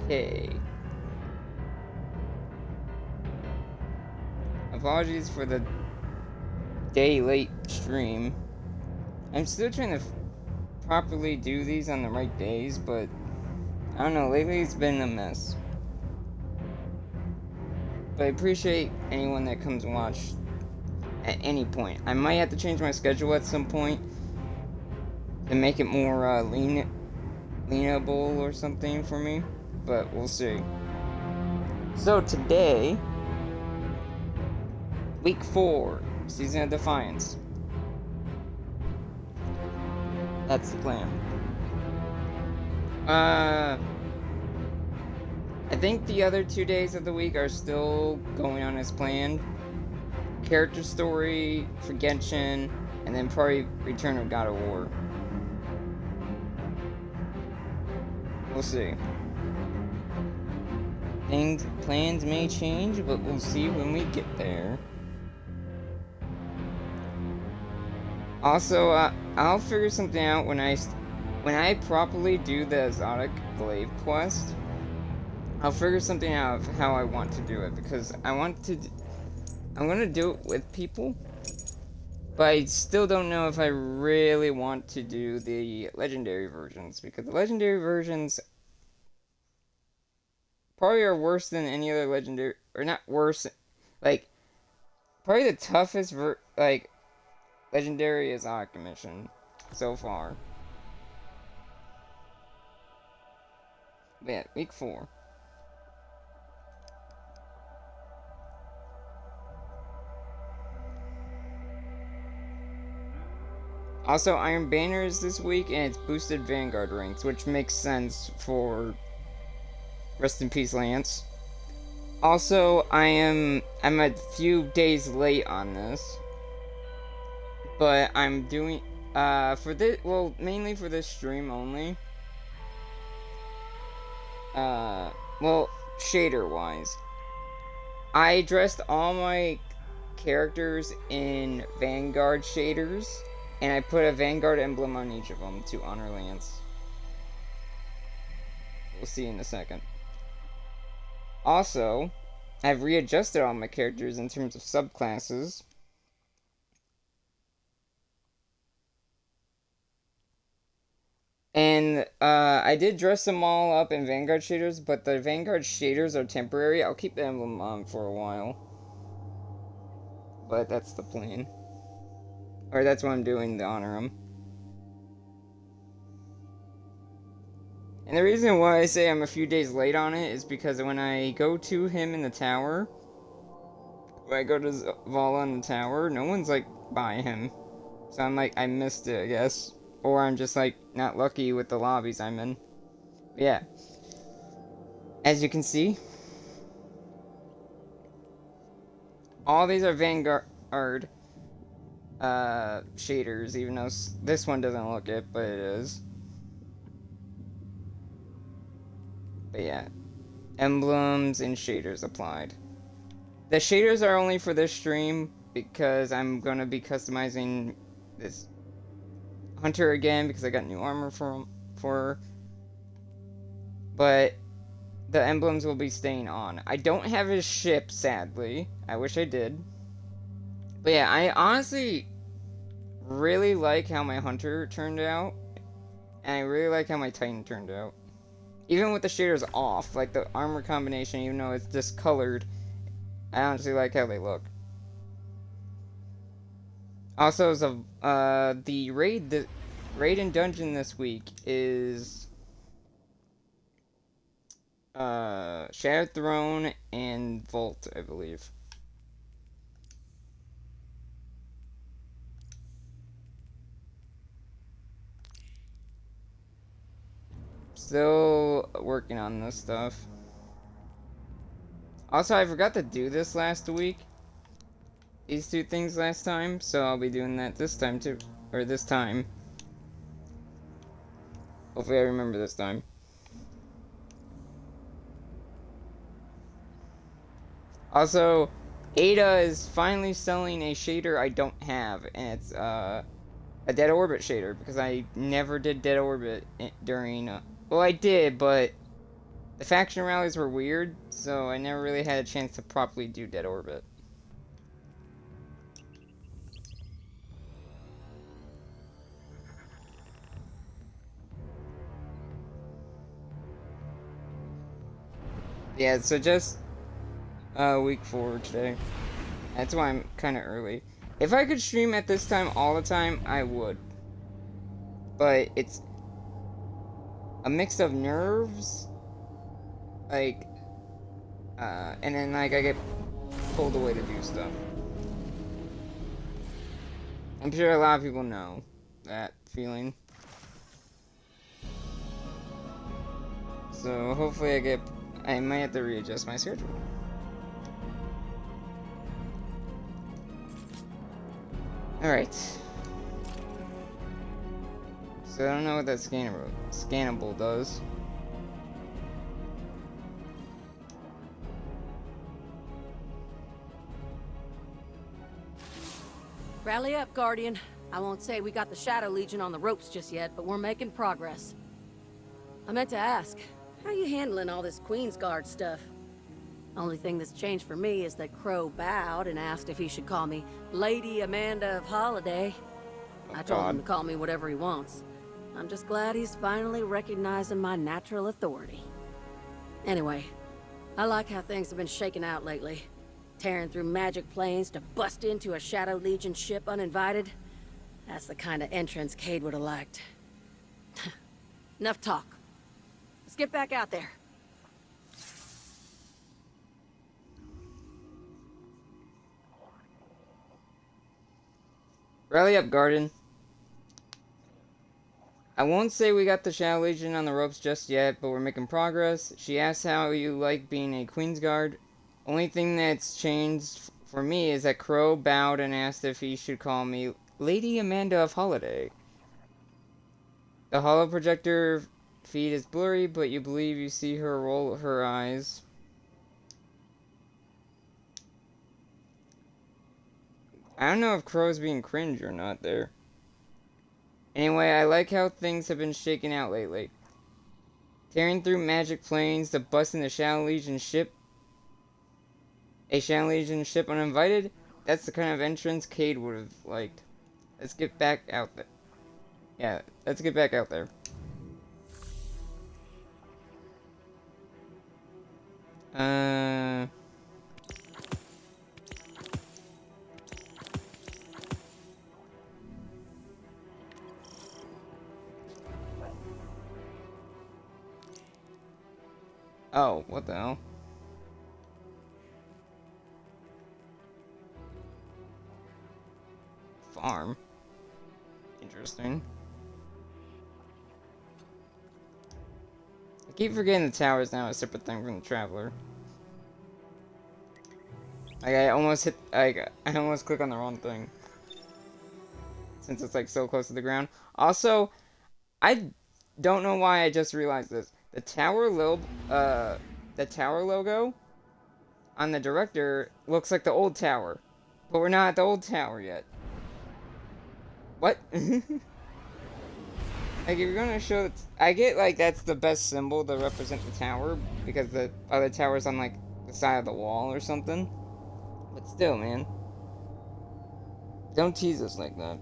Okay. Apologies for the day late stream. I'm still trying to properly do these on the right days, but I don't know, lately it's been a mess. But I appreciate anyone that comes and watch at any point. I might have to change my schedule at some point to make it more leanable or something for me, but we'll see. So today, week 4, season of Defiance. That's the plan. I think the other 2 days of the week are still going on as planned. Character story for Genshin, and then probably Return of God of War. We'll see. Plans may change, but we'll see when we get there. Also, I'll figure something out when I properly do the exotic glaive quest. I'll figure something out of how I want to do it, because I'm gonna do it with people, but I still don't know if I really want to do the legendary versions, because the legendary versions probably are worse than any other legendary, or not worse, like, probably the toughest, legendary exotic mission so far. But yeah, week 4. Also, Iron Banner is this week, and it's boosted Vanguard ranks, which makes sense for Rest in Peace Lance. Also, I'm a few days late on this, but I'm doing for this, well, mainly for this stream only. Well, shader wise, I dressed all my characters in Vanguard shaders, and I put a Vanguard emblem on each of them to honor Lance. We'll see in a second. Also, I've readjusted all my characters in terms of subclasses. And I did dress them all up in Vanguard shaders, but the Vanguard shaders are temporary. I'll keep the emblem on for a while. But that's the plan. Or that's what I'm doing to honor him. And the reason why I say I'm a few days late on it is because when I go to him in the tower, when I go to Vala in the tower, no one's like by him. So I'm like, I missed it, I guess. Or I'm just like not lucky with the lobbies I'm in. But yeah. As you can see, all these are Vanguard shaders, even though this one doesn't look it, but it is. But yeah, emblems and shaders applied. The shaders are only for this stream because I'm gonna be customizing this hunter again because I got new armor for her. But the emblems will be staying on. I don't have his ship, sadly. I wish I did. But yeah, I honestly really like how my hunter turned out, and I really like how my titan turned out. Even with the shaders off, like the armor combination, even though it's discolored, I honestly like how they look. Also, the raid and dungeon this week is Shattered Throne and Vault, I believe. Still working on this stuff. Also, I forgot to do this last week. These 2 things last time, so I'll be doing that this time too. Or this time. Hopefully I remember this time. Also, Ada is finally selling a shader I don't have, and it's a Dead Orbit shader, because I never did Dead Orbit during... well, I did, but The faction rallies were weird, so I never really had a chance to properly do Dead Orbit. Yeah, so just week 4 today. That's why I'm kind of early. If I could stream at this time all the time, I would. But it's a mix of nerves, like, and then like I get pulled away to do stuff. I'm sure a lot of people know that feeling. So hopefully I might have to readjust my schedule. Alright. So I don't know what that scannable does. Rally up, Guardian. I won't say we got the Shadow Legion on the ropes just yet, but we're making progress. I meant to ask, how you handling all this Queen's Guard stuff? Only thing that's changed for me is that Crow bowed and asked if he should call me Lady Amanda of Holiday. Oh, I told him to call me whatever he wants. I'm just glad he's finally recognizing my natural authority. Anyway, I like how things have been shaking out lately. Tearing through magic planes to bust into a Shadow Legion ship uninvited. That's the kind of entrance Cade would have liked. Enough talk. Let's get back out there. Rally up, Garden. I won't say we got the Shadow Legion on the ropes just yet, but we're making progress. She asked how you like being a Queen's Guard. Only thing that's changed for me is that Crow bowed and asked if he should call me Lady Amanda of Holiday. The holo projector feed is blurry, but you believe you see her roll her eyes. I don't know if Crow's being cringe or not there. Anyway, I like how things have been shaking out lately. Tearing through magic planes to bust in the Shadow Legion ship. A Shadow Legion ship uninvited? That's the kind of entrance Cade would have liked. Let's get back out there. Yeah, let's get back out there. Oh, what the hell? Farm. Interesting. I keep forgetting the tower is now a separate thing from the Traveler. Like, I almost click on the wrong thing. Since it's, like, so close to the ground. Also, I don't know why I just realized this. The tower logo on the director looks like the old tower. But we're not at the old tower yet. What? Like, if you're gonna show... I get, like, that's the best symbol to represent the tower, because the other tower's on, like, the side of the wall or something. But still, man. Don't tease us like that.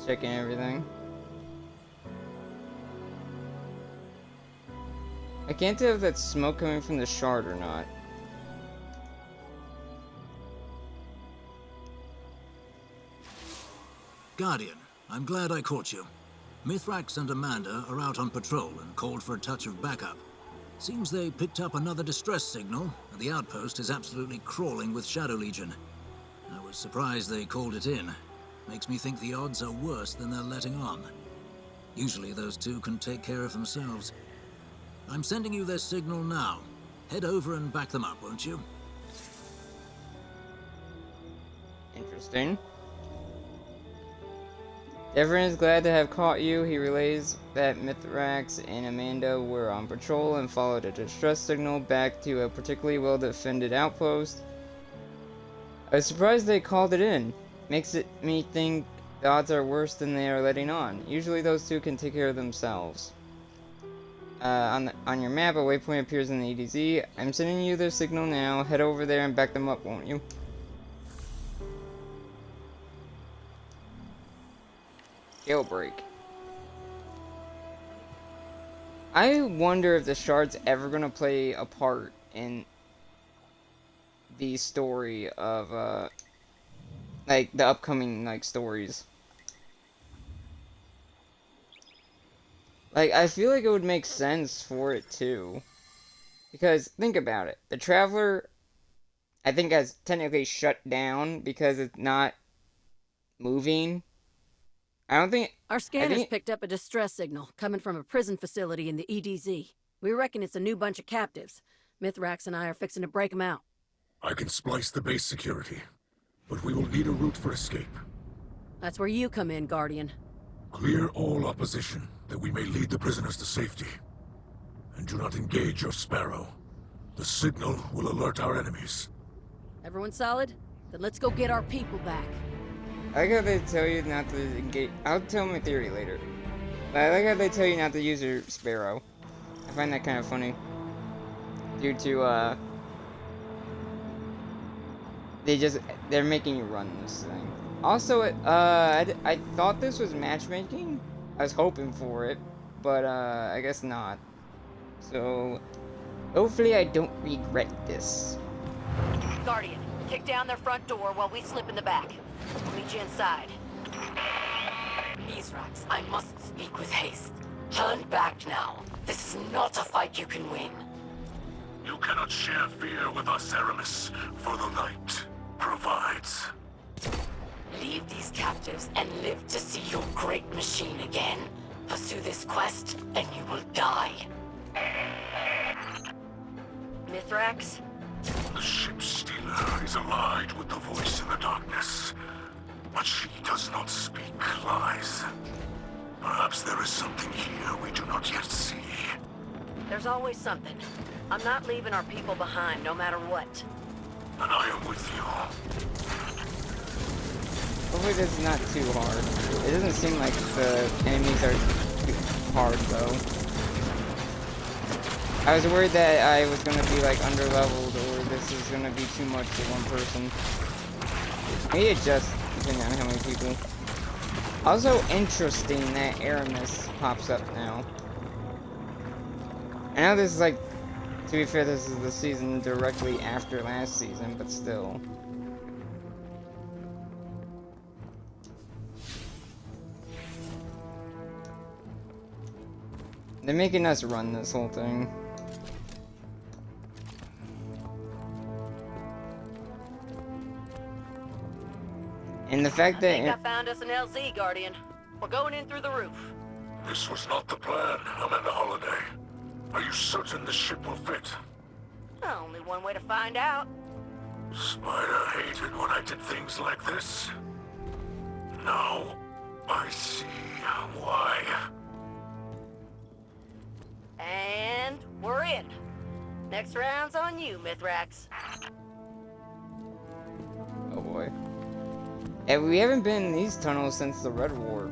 checking everything. I can't tell if that's smoke coming from the shard or not. Guardian, I'm glad I caught you. Mithrax and Amanda are out on patrol and called for a touch of backup. Seems they picked up another distress signal, and the outpost is absolutely crawling with Shadow Legion. I was surprised they called it in. Makes me think the odds are worse than they're letting on. Usually those two can take care of themselves. I'm sending you their signal now. Head over and back them up, won't you? Interesting. Devin is glad to have caught you. He relays that Mithrax and Amanda were on patrol and followed a distress signal back to a particularly well-defended outpost. I was surprised they called it in. Makes me think the odds are worse than they are letting on. Usually those two can take care of themselves. On your map, a waypoint appears in the EDZ. I'm sending you their signal now. Head over there and back them up, won't you? Jailbreak. I wonder if the shard's ever gonna play a part in the story of like the upcoming like stories. Like I feel like it would make sense for it to, because think about it. The Traveler, I think, has technically shut down because it's not moving. I don't think... Our scanners picked up a distress signal coming from a prison facility in the EDZ. We reckon it's a new bunch of captives. Mithrax and I are fixing to break them out. I can splice the base security, but we will need a route for escape. That's where you come in, Guardian. Clear all opposition, that we may lead the prisoners to safety. And do not engage your Sparrow. The signal will alert our enemies. Everyone solid? Then let's go get our people back. I like how they tell you not to engage. I'll tell my theory later. But I like how they tell you not to use your Sparrow. I find that kind of funny. Due to, they're making you run this thing. Also, I thought this was matchmaking. I was hoping for it, but, I guess not. So, hopefully I don't regret this. Guardian, kick down their front door while we slip in the back. I'll meet you inside. Mithrax, I must speak with haste. Turn back now. This is not a fight you can win. You cannot share fear with us, Eramis, for the light provides. Leave these captives and live to see your great machine again. Pursue this quest, and you will die. Mithrax? The ship stealer is allied with the voice in the darkness, but she does not speak lies. Perhaps there is something here we do not yet see. There's always something. I'm not leaving our people behind, no matter what. And I am with you. Hopefully this is not too hard. It doesn't seem like the enemies are too hard though. I was worried that I was gonna be like underleveled or this is gonna be too much for one person. Maybe it just depending on how many people. Also interesting that Eramis pops up now. I know this is like, to be fair, this is the season directly after last season, but still. They're making us run this whole thing. And the fact that... I think I found us an LZ, Guardian. We're going in through the roof. This was not the plan, Amanda Holiday. Are you certain the ship will fit? Only one way to find out. Spider hated when I did things like this. Now, I see why. And we're in. Next round's on you, Mithrax. Oh boy. And we haven't been in these tunnels since the Red War.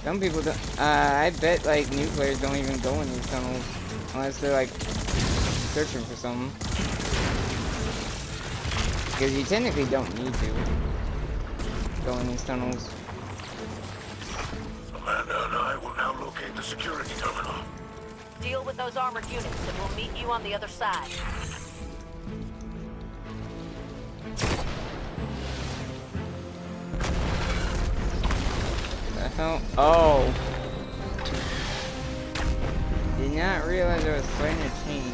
Some people don't, I bet like new players don't even go in these tunnels unless they're like searching for something. Because you technically don't need to go in these tunnels. Amanda and I will now locate the security terminal. Deal with those armored units and we'll meet you on the other side. The hell? Oh! Did not realize I was fighting a chain.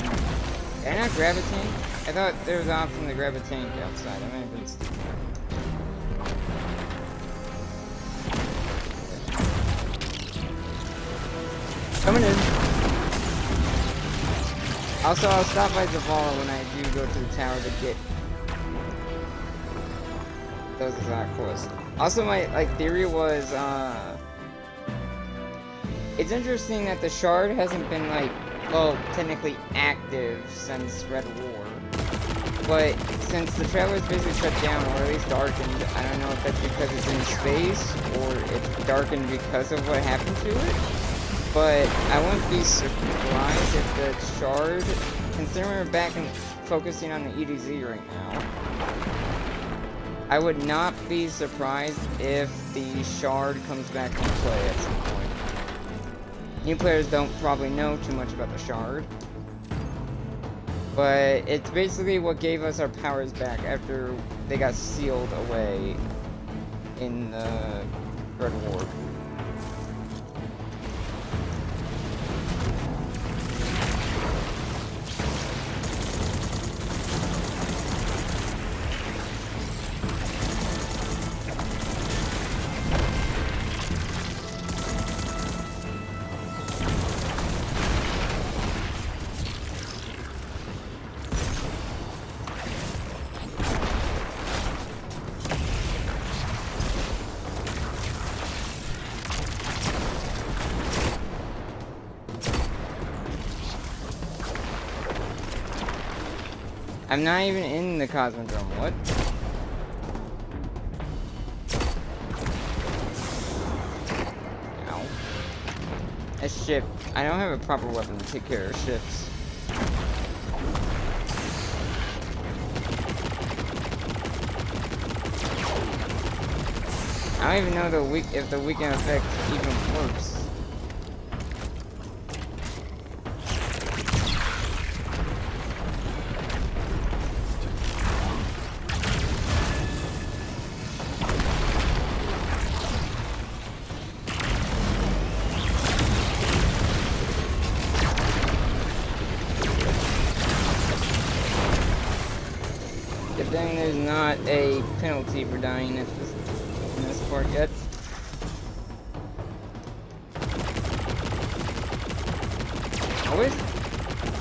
Did I not grab a tank? I thought there was an option to grab a tank outside. I might have been stupid. Coming in. Also, I'll stop by Zavala when I do go to the tower to get those exact quests. Also, my theory was it's interesting that the shard hasn't been technically active since Red War. But since the Traveler's basically shut down, or at least darkened, I don't know if that's because it's in space or it's darkened because of what happened to it. But I wouldn't be surprised if the shard, considering we're back and focusing on the EDZ right now, I would not be surprised if the shard comes back into play at some point. New players don't probably know too much about the shard, but it's basically what gave us our powers back after they got sealed away in the Red War. I'm not even in the Cosmodrome. What? Ow. A ship. I don't have a proper weapon to take care of ships. I don't even know if the weaken effect even works. Good thing there's not a penalty for dying in this part yet.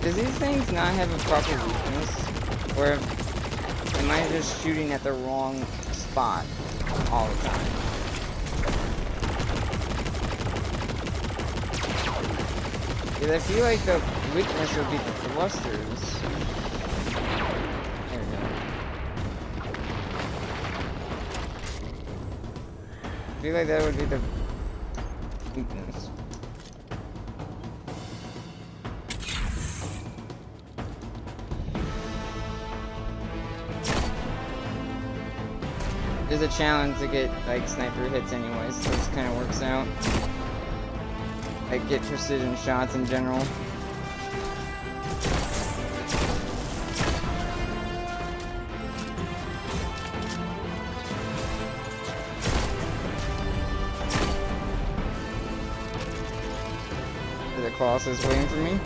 Does these things not have a proper weakness? Or am I just shooting at the wrong spot all the time? Because I feel like the weakness would be the thrusters. There we go. I feel like that would be the weakness. There's a challenge to get sniper hits anyways, so this kind of works out. Get precision shots in general. The Colossus waiting for me.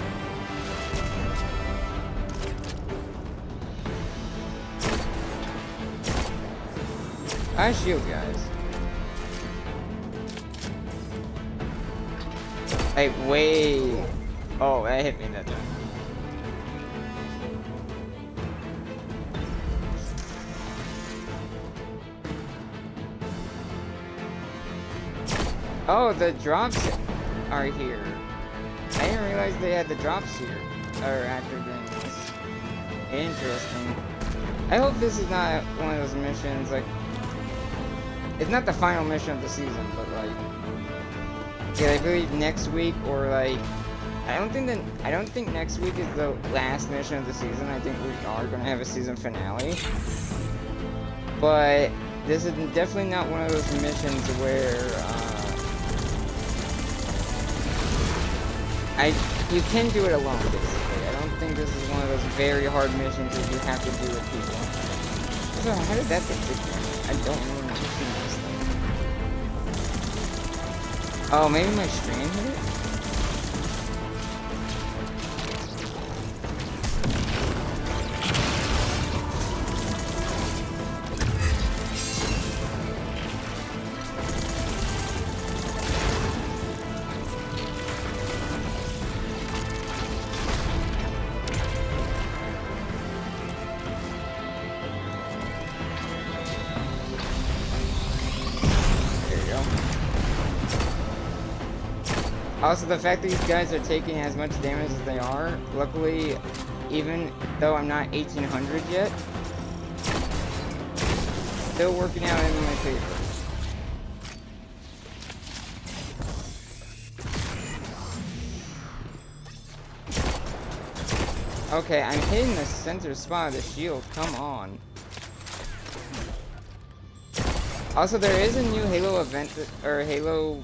I shield, guys. Hey, wait. Oh, that hit me that time. Oh, the drops are here. I didn't realize they had the drops here. Or after doing this. Interesting. I hope this is not one of those missions, it's not the final mission of the season, but yeah, I believe next week or I don't think next week is the last mission of the season. I think we are gonna have a season finale. But this is definitely not one of those missions where you can do it alone, basically. I don't think this is one of those very hard missions that you have to do with people. So how did that get kicked in? I don't remember seeing this thing. Oh, maybe my stream hit it? Also, the fact that these guys are taking as much damage as they are, luckily, even though I'm not 1800 yet, still working out in my favor. Okay, I'm hitting the center spot of the shield, come on. Also, there is a new Halo event, or Halo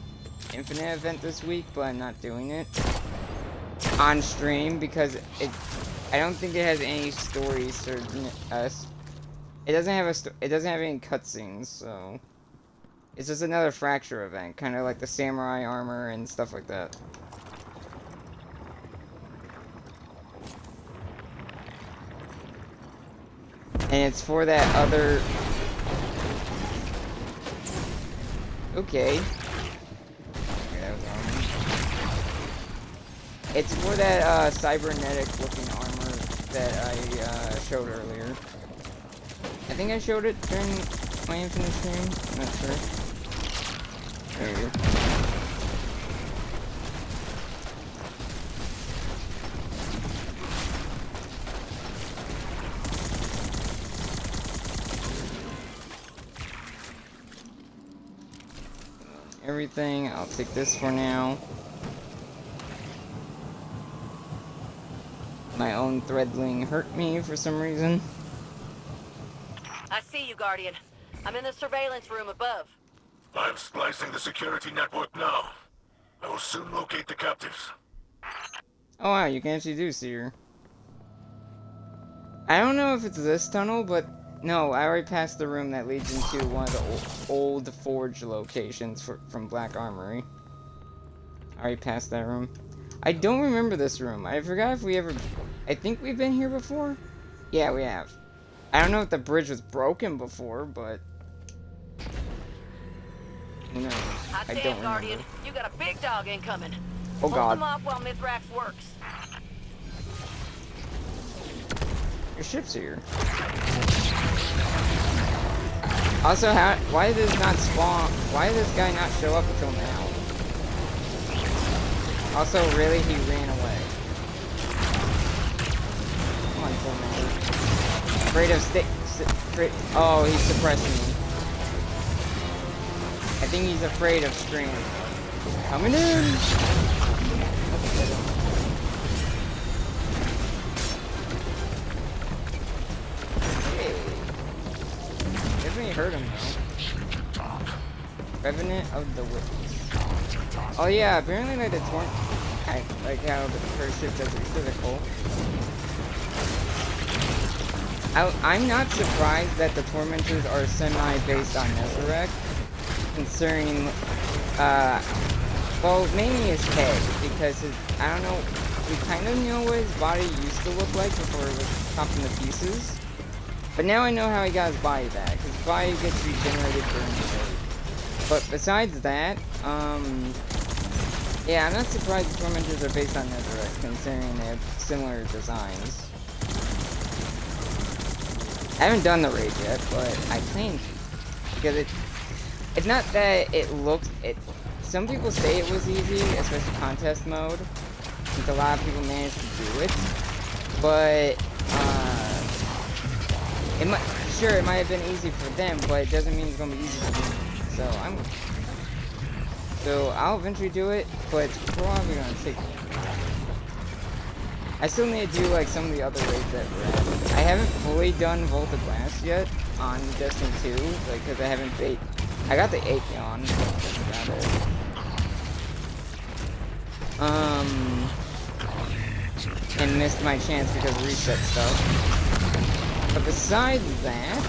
Infinite event this week, but I'm not doing it on stream because I don't think it has any stories certain us. It doesn't have any cutscenes, so it's just another Fracture event, kind of like the samurai armor and stuff like that. And it's for that other. Okay. It's for that cybernetic looking armor that I showed earlier. I think I showed it during my Infinite stream. I'm not sure. There we go. Everything. I'll take this for now. My own threadling hurt me for some reason. I see you, Guardian. I'm in the surveillance room above. I'm splicing the security network now. I will soon locate the captives. Oh wow, you can actually do see her. I don't know if it's this tunnel, but no, I already passed the room that leads into one of the old forge locations from Black Armory. I already passed that room. I don't remember this room. I forgot if we ever. I think we've been here before. Yeah, we have. I don't know if the bridge was broken before, but who knows? I don't remember. Guardian, you got a big dog incoming. Oh God. Hold them off while Mithrax works. Your ship's here. Also, why did this not spawn? Why did this guy not show up until now? Also, really, he ran away. Come on, Tormentor. Afraid of oh, he's suppressing me. I think he's afraid of Strand. Coming in! Hey. Definitely hurt him, though. Revenant of the Witness. Oh yeah, apparently like the I like how the first ship does it physical. I'm not surprised that the Tormentors are semi-based on Mithrax, considering, well, mainly his head, because I don't know, we kind of know what his body used to look like before it was chopped into pieces, but now I know how he got his body back. His body gets regenerated during the day. But besides that, yeah, I'm not surprised the Tormentors are based on Mithrax, considering they have similar designs. I haven't done the raid yet, but I plan to, because it's not that it looks, some people say it was easy, especially contest mode, since a lot of people managed to do it, but, it might have been easy for them, but it doesn't mean it's gonna be easy for me, so I'll eventually do it, but it's probably gonna take I still need to do like some of the other raids that were added. I haven't fully done Vault of Glass yet on Destiny 2, like, because I haven't I got the Acheon, but that's about it. And missed my chance because of reset stuff. But besides that,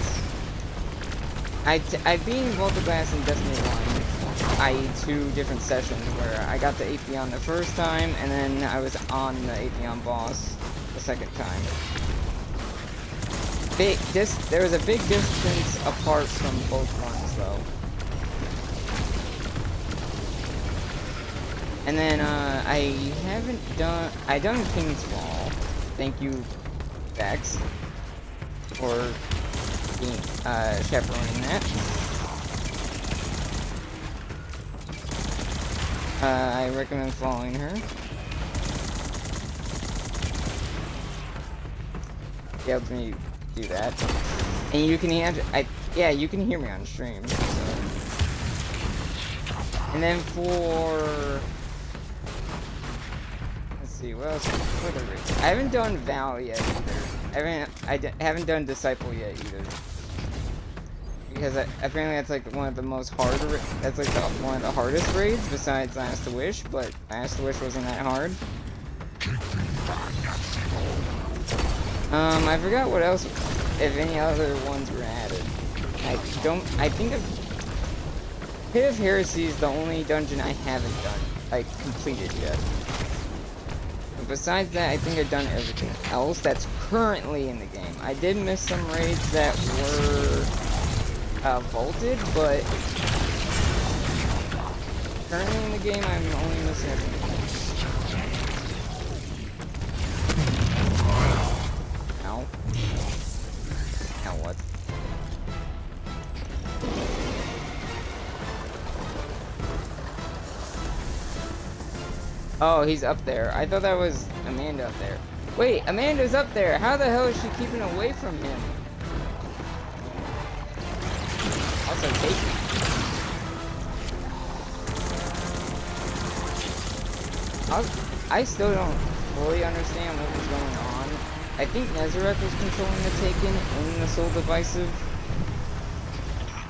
I've been in Vault of Glass in Destiny 1, i.e. 2 different sessions where I got the Atheon the first time, and then I was on the Atheon boss the second time. There was a big distance apart from both runs, though. And then, I done King's Fall. Thank you, Vex, for being, chaperoning that. I recommend following her. She helped me do that. And you can yeah, you can hear me on stream. So. And then for... Let's see, what else? I haven't done Val yet either. I haven't done Disciple yet either. Because apparently that's like one of the most that's like one of the hardest raids besides Last Wish, but Last Wish wasn't that hard. I forgot what else, if any other ones were added. I think Pit of Heresy is the only dungeon I haven't done, like, completed yet. But besides that, I think I've done everything else that's currently in the game. I did miss some raids that were vaulted, but currently in the game, I'm only missing everything else. Ow. Now what? Oh, he's up there. I thought that was Amanda up there. Wait, Amanda's up there. How the hell is she keeping away from him? Also, take me. I still don't fully understand what was going on. I think Nezarek was controlling the Taken and the Soul Divisive.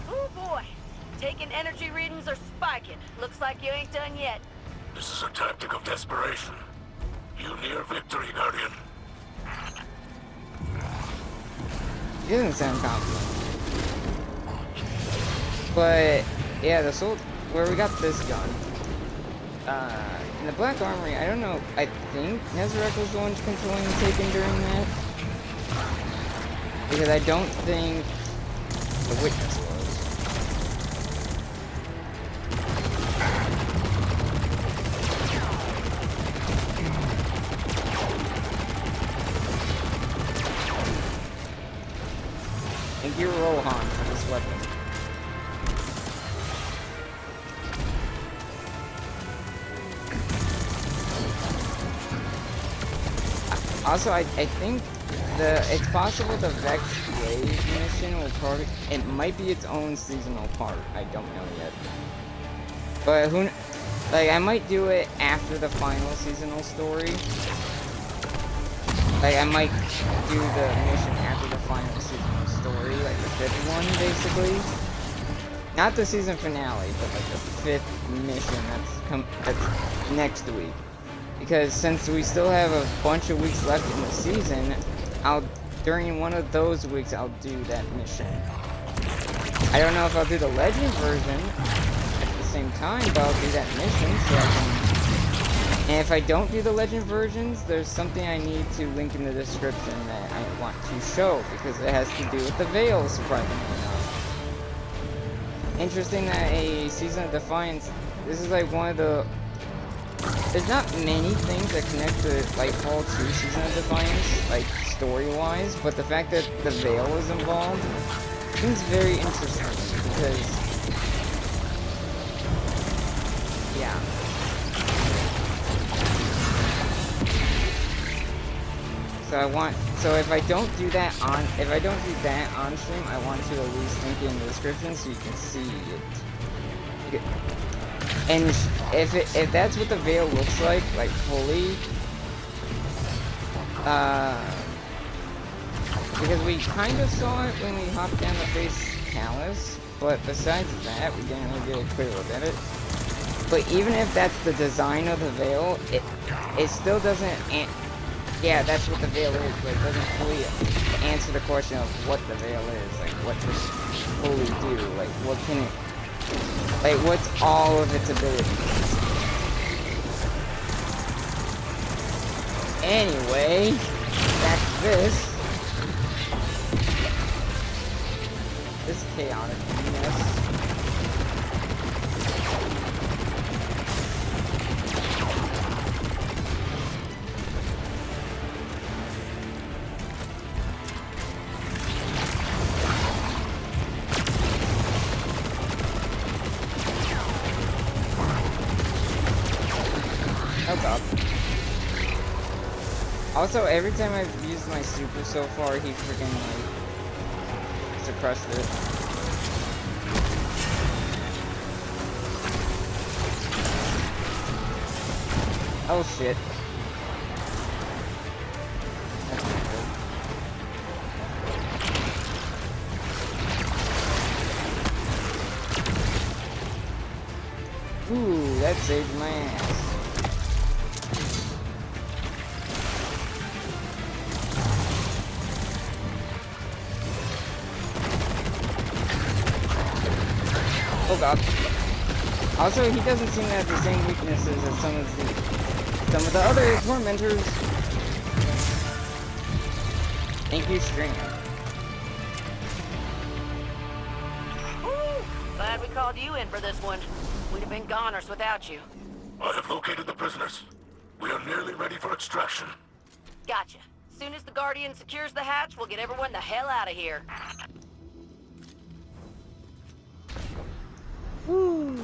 Oh boy, taking energy readings are spiking. Looks like you ain't done yet. This is a tactic of desperation. You near victory, Guardian. He doesn't sound confident. But, yeah, the Soul... Where we got this gun. In the Black Armory, I don't know, I think Nezarek was the one controlling the Taken during that. Because I don't think the Witness was. Thank you, Rohan, for this weapon. Also, I think it's possible the Vex Wave mission will probably... It might be its own seasonal part. I don't know yet. But who... Like, I might do it after the final seasonal story. Like, I might do the mission after the final seasonal story. Like, the 5th one, basically. Not the season finale, but like the 5th mission that's next week. Because since we still have a bunch of weeks left in the season, during one of those weeks, I'll do that mission. I don't know if I'll do the Legend version at the same time, but I'll do that mission so I can... And if I don't do the Legend versions, there's something I need to link in the description that I want to show, because it has to do with the Veil, surprisingly enough. Interesting that a Season of Defiance, this is like one of the... There's not many things that connect to Lightfall 2 Season of Defiance, like, story-wise, but the fact that the Veil is involved seems very interesting, because... Yeah. So if I don't do that on stream, I want to at least link it in the description so you can see it. And if that's what the Veil looks like fully, Because we kind of saw it when we hopped down to face Callus, but besides that, we didn't really get a clear look at it. But even if that's the design of the veil, it still doesn't. Yeah, that's what the veil is, but it doesn't fully answer the question of what the veil is. Like, what does it fully do? Like, what can it? Like, what's all of its abilities? Anyway, that's this. This chaotic mess. Oh god. Also, every time I've used my super so far, he freaking, like, suppressed it. Oh shit. That's not good. Ooh, that saved my ass. Oh god. Also, he doesn't seem to have the same weaknesses as some of the other tormentors. Thank you, Stringer. Woo! Glad we called you in for this one. We'd have been goners without you. I have located the prisoners. We are nearly ready for extraction. Gotcha. Soon as the Guardian secures the hatch, we'll get everyone the hell out of here. Woo.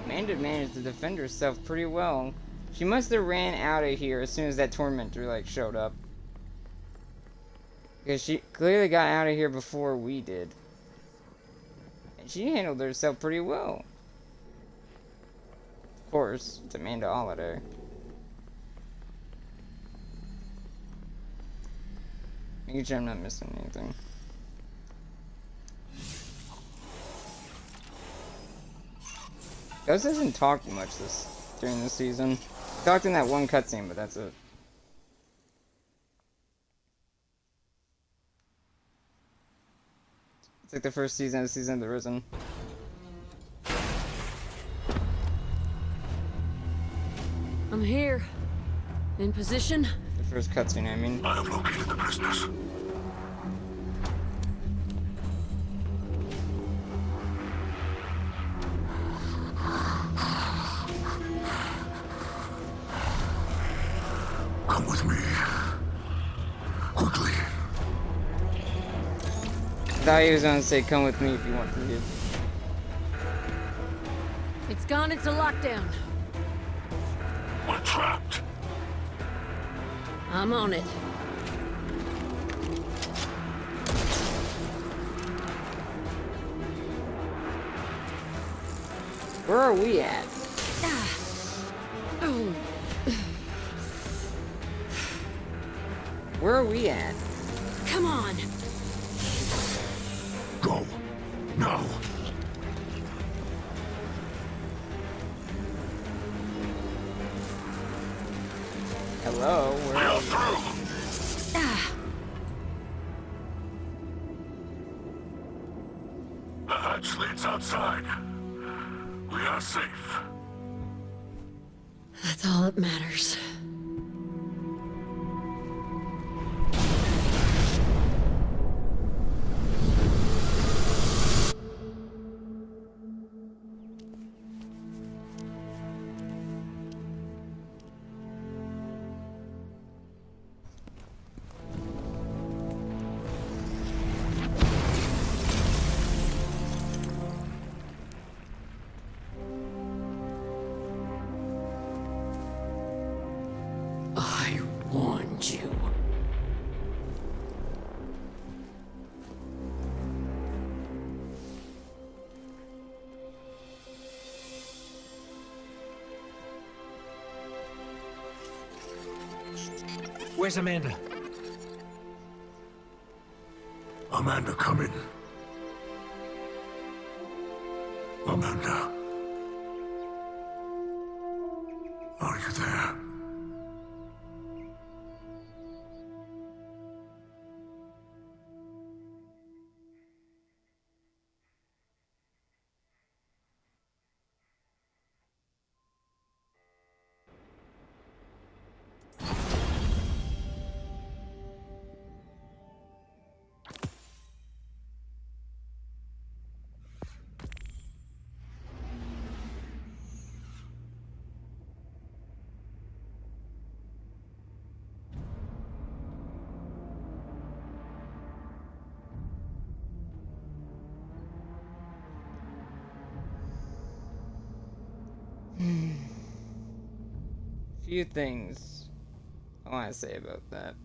Amanda managed to defend herself pretty well. She must have ran out of here as soon as that tormentor, like, showed up. Because she clearly got out of here before we did. And she handled herself pretty well. Of course, it's Amanda Holiday. Making sure I'm not missing anything. Ghost hasn't talked much during this season. He talked in that one cutscene, but that's it. It's like the first season of the Risen. I'm here. In position. The first cutscene, I mean. I have located the prisoners. Come with me. Quickly. I thought he was gonna say, come with me if you want to leave. It's gone into lockdown. We're trapped. I'm on it. Where are we at? Oh. Where are we at? Come on. Go. Now. Hello? We Where are are through. Ah. The hatch leads outside. We are safe. That's all that matters. Where's Amanda? Amanda, come in. Amanda. Are you there? Few things I want to say about that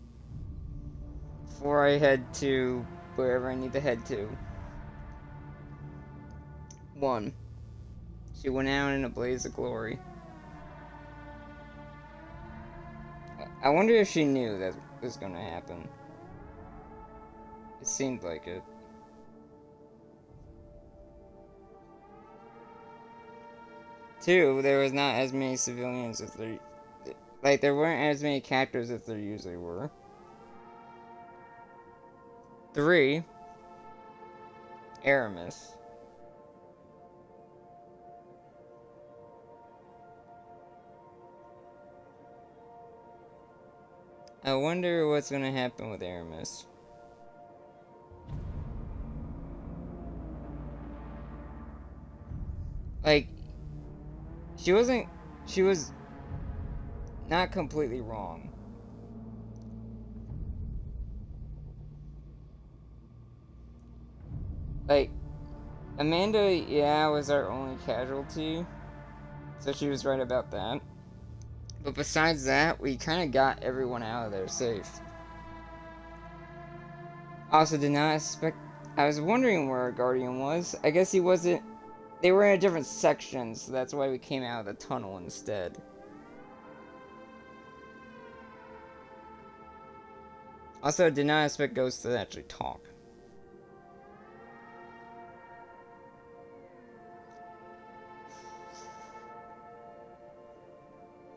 before I head to wherever I need to head to. 1. She went out in a blaze of glory. I wonder if she knew that was going to happen. It seemed like it. 2, there was not as many civilians as there... Like, there weren't as many captors as there usually were. 3, Eramis. I wonder what's gonna happen with Eramis. Like, she was not completely wrong. Like, Amanda, yeah, was our only casualty, so she was right about that. But besides that, we kind of got everyone out of there safe. Also, did not expect... I was wondering where our Guardian was. I guess he wasn't... They were in a different section, so that's why we came out of the tunnel instead. Also, did not expect Ghost to actually talk.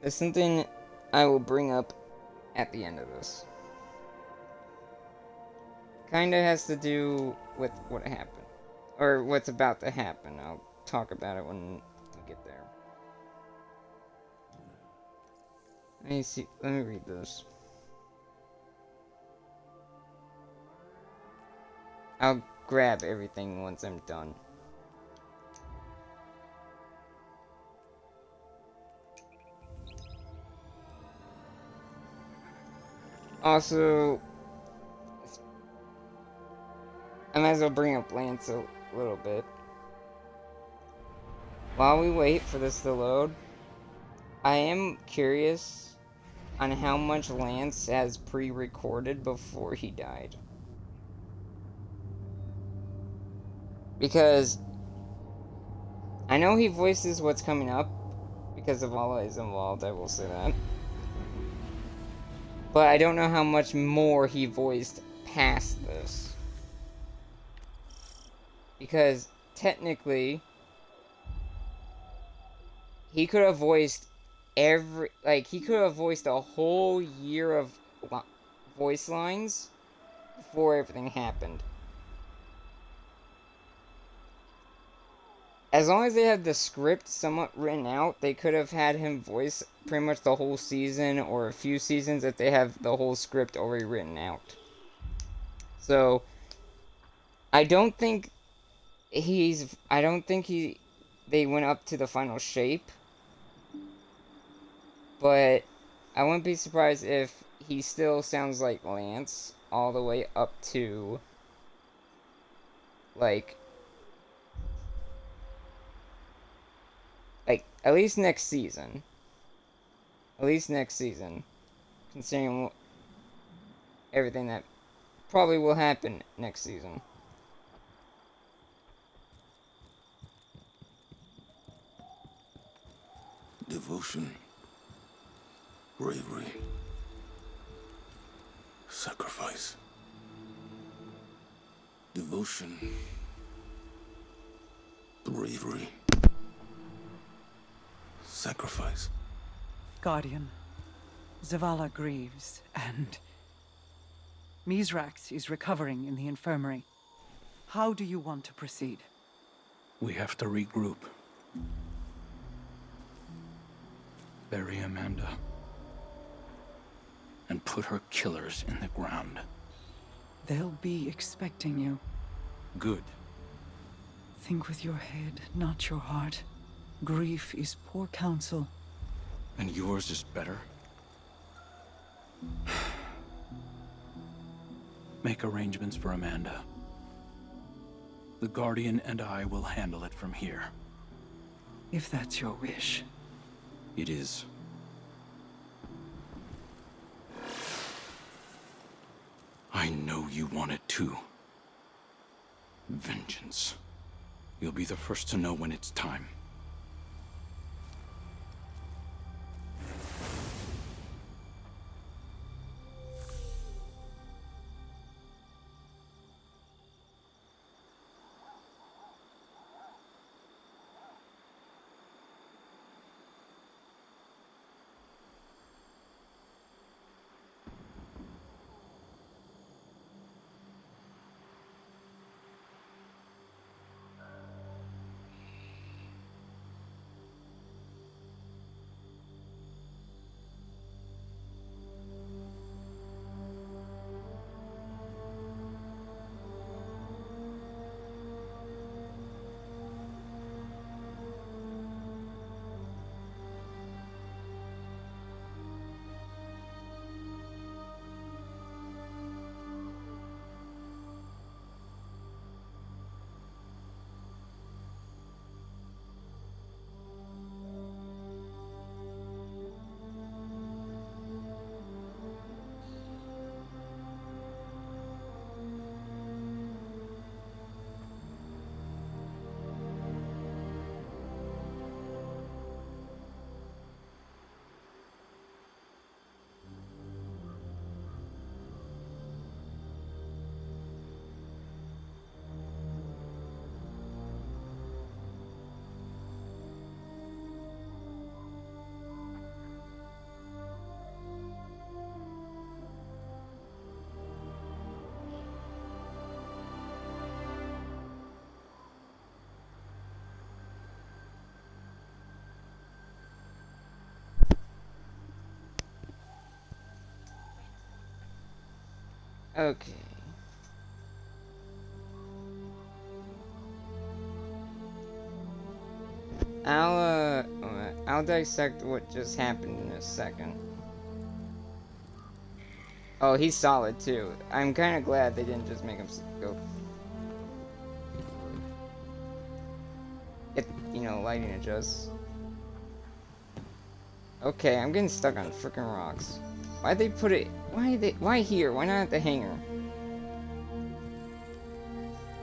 There's something I will bring up at the end of this. Kinda has to do with what happened. Or what's about to happen. I'll talk about it when we get there. Let me see. Let me read this. I'll grab everything once I'm done. Also, I might as well bring up Lance a little bit. While we wait for this to load, I am curious on how much Lance has pre-recorded before he died. Because I know he voices what's coming up because of all that is involved, I will say that. But I don't know how much more he voiced past this. Because technically, he could have voiced he could have voiced a whole year of voice lines before everything happened. As long as they had the script somewhat written out, they could have had him voice pretty much the whole season or a few seasons if they have the whole script already written out. So, I don't think they went up to the final shape. But I wouldn't be surprised if he still sounds like Lance all the way up to, like at least next season. At least next season. Considering everything that probably will happen next season. Devotion. Bravery. Sacrifice. Devotion. Bravery. Sacrifice. Guardian, Zavala grieves, and Mithrax is recovering in the infirmary. How do you want to proceed? We have to regroup. Bury Amanda. And put her killers in the ground. They'll be expecting you. Good. Think with your head, not your heart. Grief is poor counsel. And yours is better? Make arrangements for Amanda. The Guardian and I will handle it from here. If that's your wish. It is. I know you want it too. Vengeance. You'll be the first to know when it's time. Okay. I'll dissect what just happened in a second. Oh, he's solid too. I'm kind of glad they didn't just make him go. Lighting adjusts. Okay, I'm getting stuck on freaking rocks. Why'd they put it? Why here? Why not at the hangar?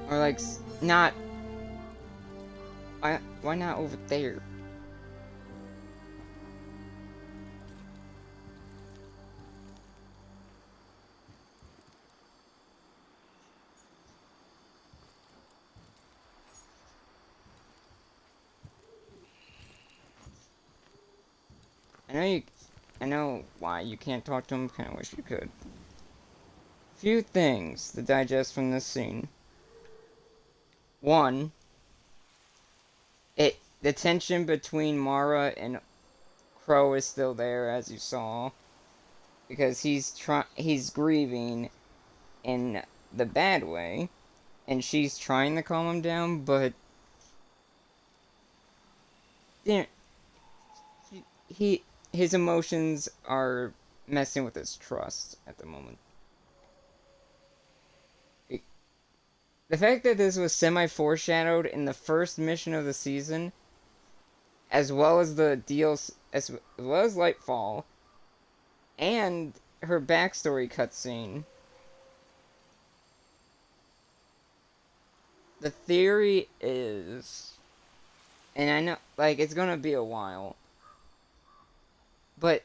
Or like, not. Why not over there? I know why you can't talk to him. Kind of wish you could. Few things to digest from this scene. One, the tension between Mara and Crow is still there, as you saw, because he's grieving in the bad way, and she's trying to calm him down, but his emotions are messing with his trust at the moment. The fact that this was semi-foreshadowed in the first mission of the season, as well as the deals, as well as Lightfall, and her backstory cutscene. The theory is, and I know, like, it's gonna be a while, but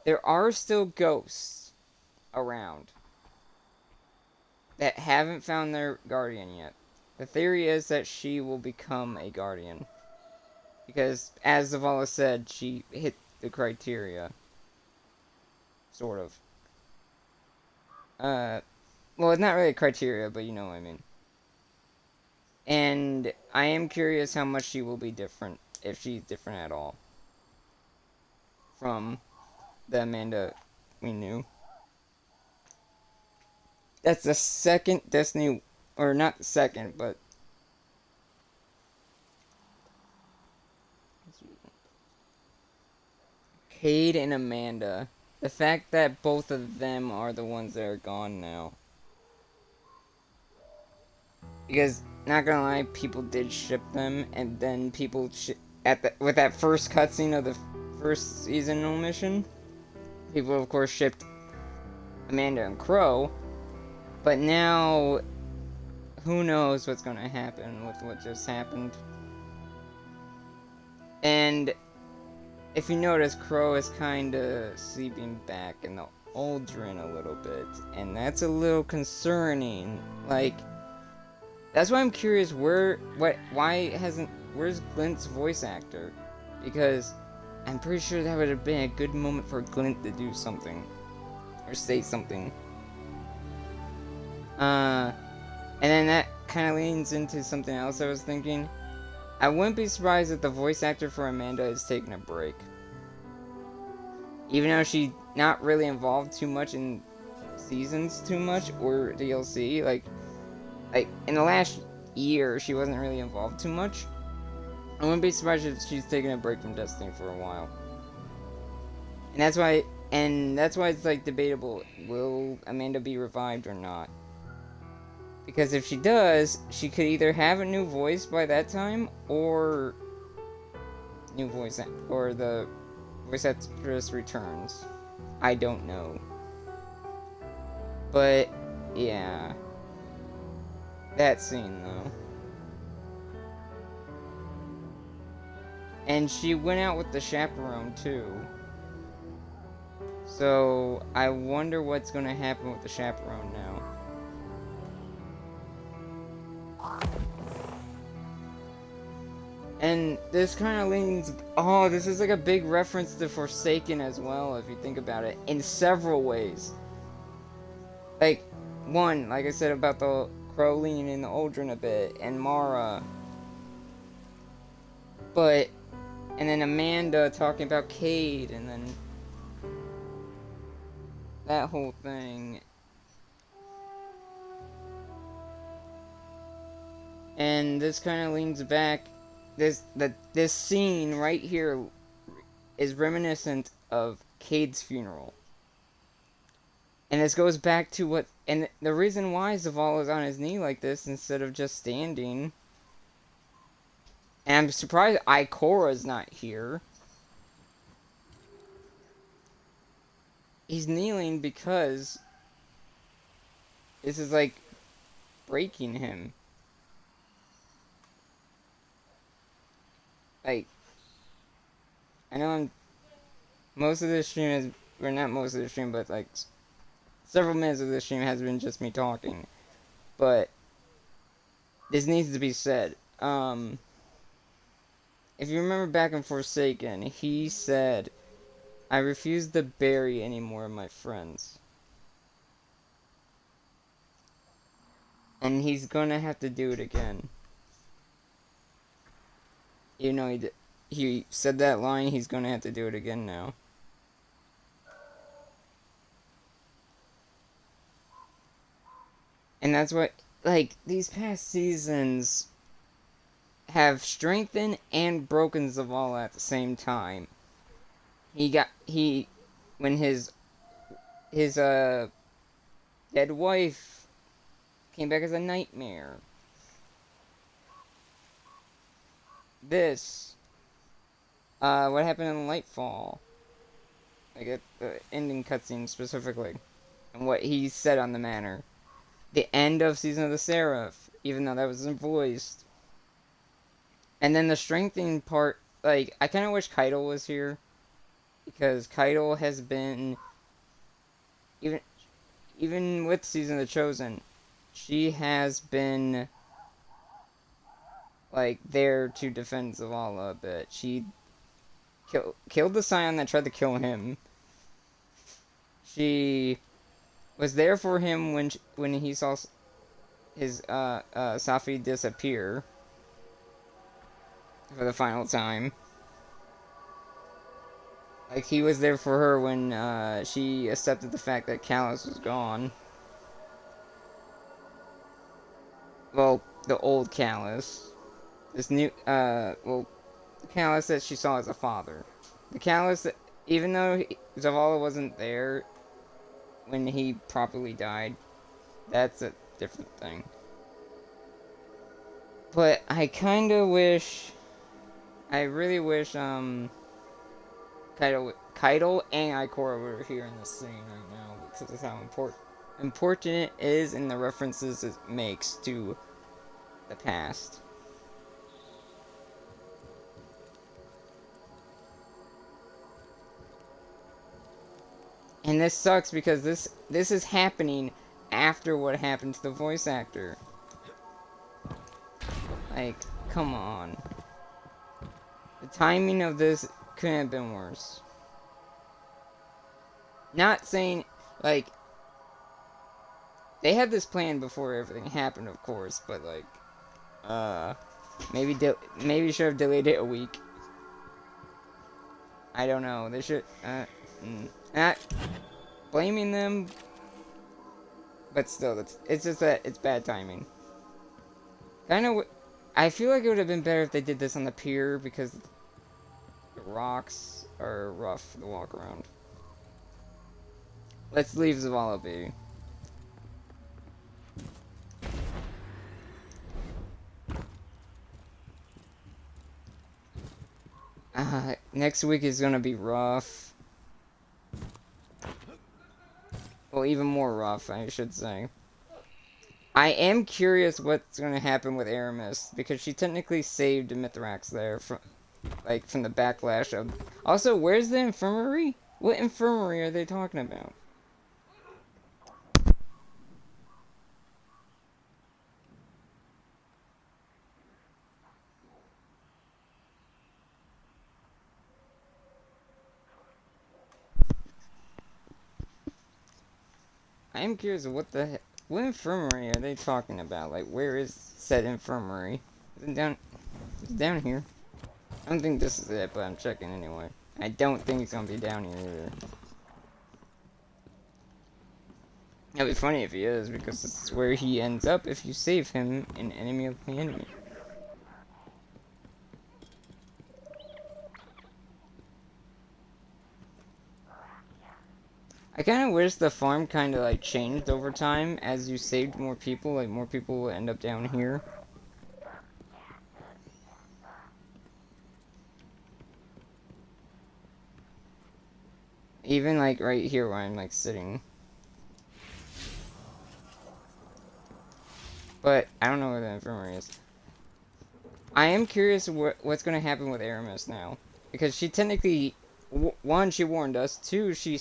there are still ghosts around. that haven't found their guardian yet. The theory is that she will become a guardian. Because, as Zavala said, she hit the criteria. Sort of. Well, it's not really a criteria, but you know what I mean. And I am curious how much she will be different, if she's different at all, from the Amanda we knew. That's the second Destiny, or not the second, but Cade and Amanda. The fact that both of them are the ones that are gone now. Because, not gonna lie, people did ship them, and then people with that first cutscene of the first seasonal mission, people of course shipped Amanda and Crow, but now, who knows what's gonna happen with what just happened. And, if you notice, Crow is kinda sleeping back in the Aldrin a little bit, and that's a little concerning. Like, that's why I'm curious where's Glint's voice actor? Because I'm pretty sure that would have been a good moment for Glint to do something. Or say something. And then that kind of leans into something else I was thinking. I wouldn't be surprised if the voice actor for Amanda is taking a break. Even though she's not really involved too much in seasons too much, or DLC, like in the last year, she wasn't really involved too much. I wouldn't be surprised if she's taking a break from Destiny for a while. And that's why it's like debatable, will Amanda be revived or not? Because if she does, she could either have a new voice by that time, or the voice actress returns. I don't know. But yeah. That scene, though. And she went out with the chaperone, too. So, I wonder what's gonna happen with the chaperone now. And this kind of leans... Oh, this is like a big reference to Forsaken as well, if you think about it. In several ways. Like, one, like I said about the Crow leaning in the Aldrin a bit, and Mara. But, and then Amanda talking about Cade, and then that whole thing. And this kind of leans back. This scene right here is reminiscent of Cade's funeral. And this goes back to what... And the reason why Zavala is on his knee like this instead of just standing... And I'm surprised Ikora's not here. He's kneeling because... this is like... breaking him. Like... I know most of this stream is... or not most of the stream, but like... several minutes of this stream has been just me talking. But... this needs to be said. If you remember back in Forsaken, he said, I refuse to bury any more of my friends. And he's gonna have to do it again. You know, he said that line, he's gonna have to do it again now. And that's what, like, these past seasons have strengthened and broken Zavala at the same time. When his dead wife came back as a nightmare. What happened in Lightfall? Like, at the ending cutscene specifically. And what he said on the manor. The end of Season of the Seraph, even though that wasn't voiced. And then the strengthening part, like, I kind of wish Keitel was here. Because Keitel has been, even with Season of the Chosen, she has been, like, there to defend Zavala a bit. She killed the Scion that tried to kill him. She was there for him when he saw his Safi disappear for the final time. Like, he was there for her when she accepted the fact that Callus was gone. Well, the old Callus. This new, well, the Callus that she saw as a father. The Callus that, even though Zavala wasn't there when he properly died, that's a different thing. But I kinda wish, I really wish, Keitel and Ikora were here in this scene right now, because of how important it is and the references it makes to the past. And this sucks because this is happening after what happened to the voice actor. Like, come on. The timing of this couldn't have been worse. Not saying, like, they had this plan before everything happened, of course, but, like, maybe should have delayed it a week. I don't know. They should, not blaming them, but still, it's just that it's bad timing. I feel like it would have been better if they did this on the pier, because the rocks are rough to walk around. Let's leave Zavala be. Next week is gonna be rough. Well, even more rough, I should say. I am curious what's gonna happen with Eramis, because she technically saved Mithrax there from the backlash of... Also, where's the infirmary? What infirmary are they talking about? I am curious what infirmary are they talking about? Like, where is said infirmary? Is it down? It's down here. I don't think this is it, but I'm checking anyway. I don't think it's gonna be down here either. It'd be funny if he is, because this is where he ends up if you save him an enemy of the enemy. I kind of wish the farm kind of like changed over time as you saved more people. Like, more people will end up down here. Even like right here where I'm like sitting. But I don't know where the infirmary is. I am curious what's going to happen with Eramis now, because she technically, one, she warned us. Two, she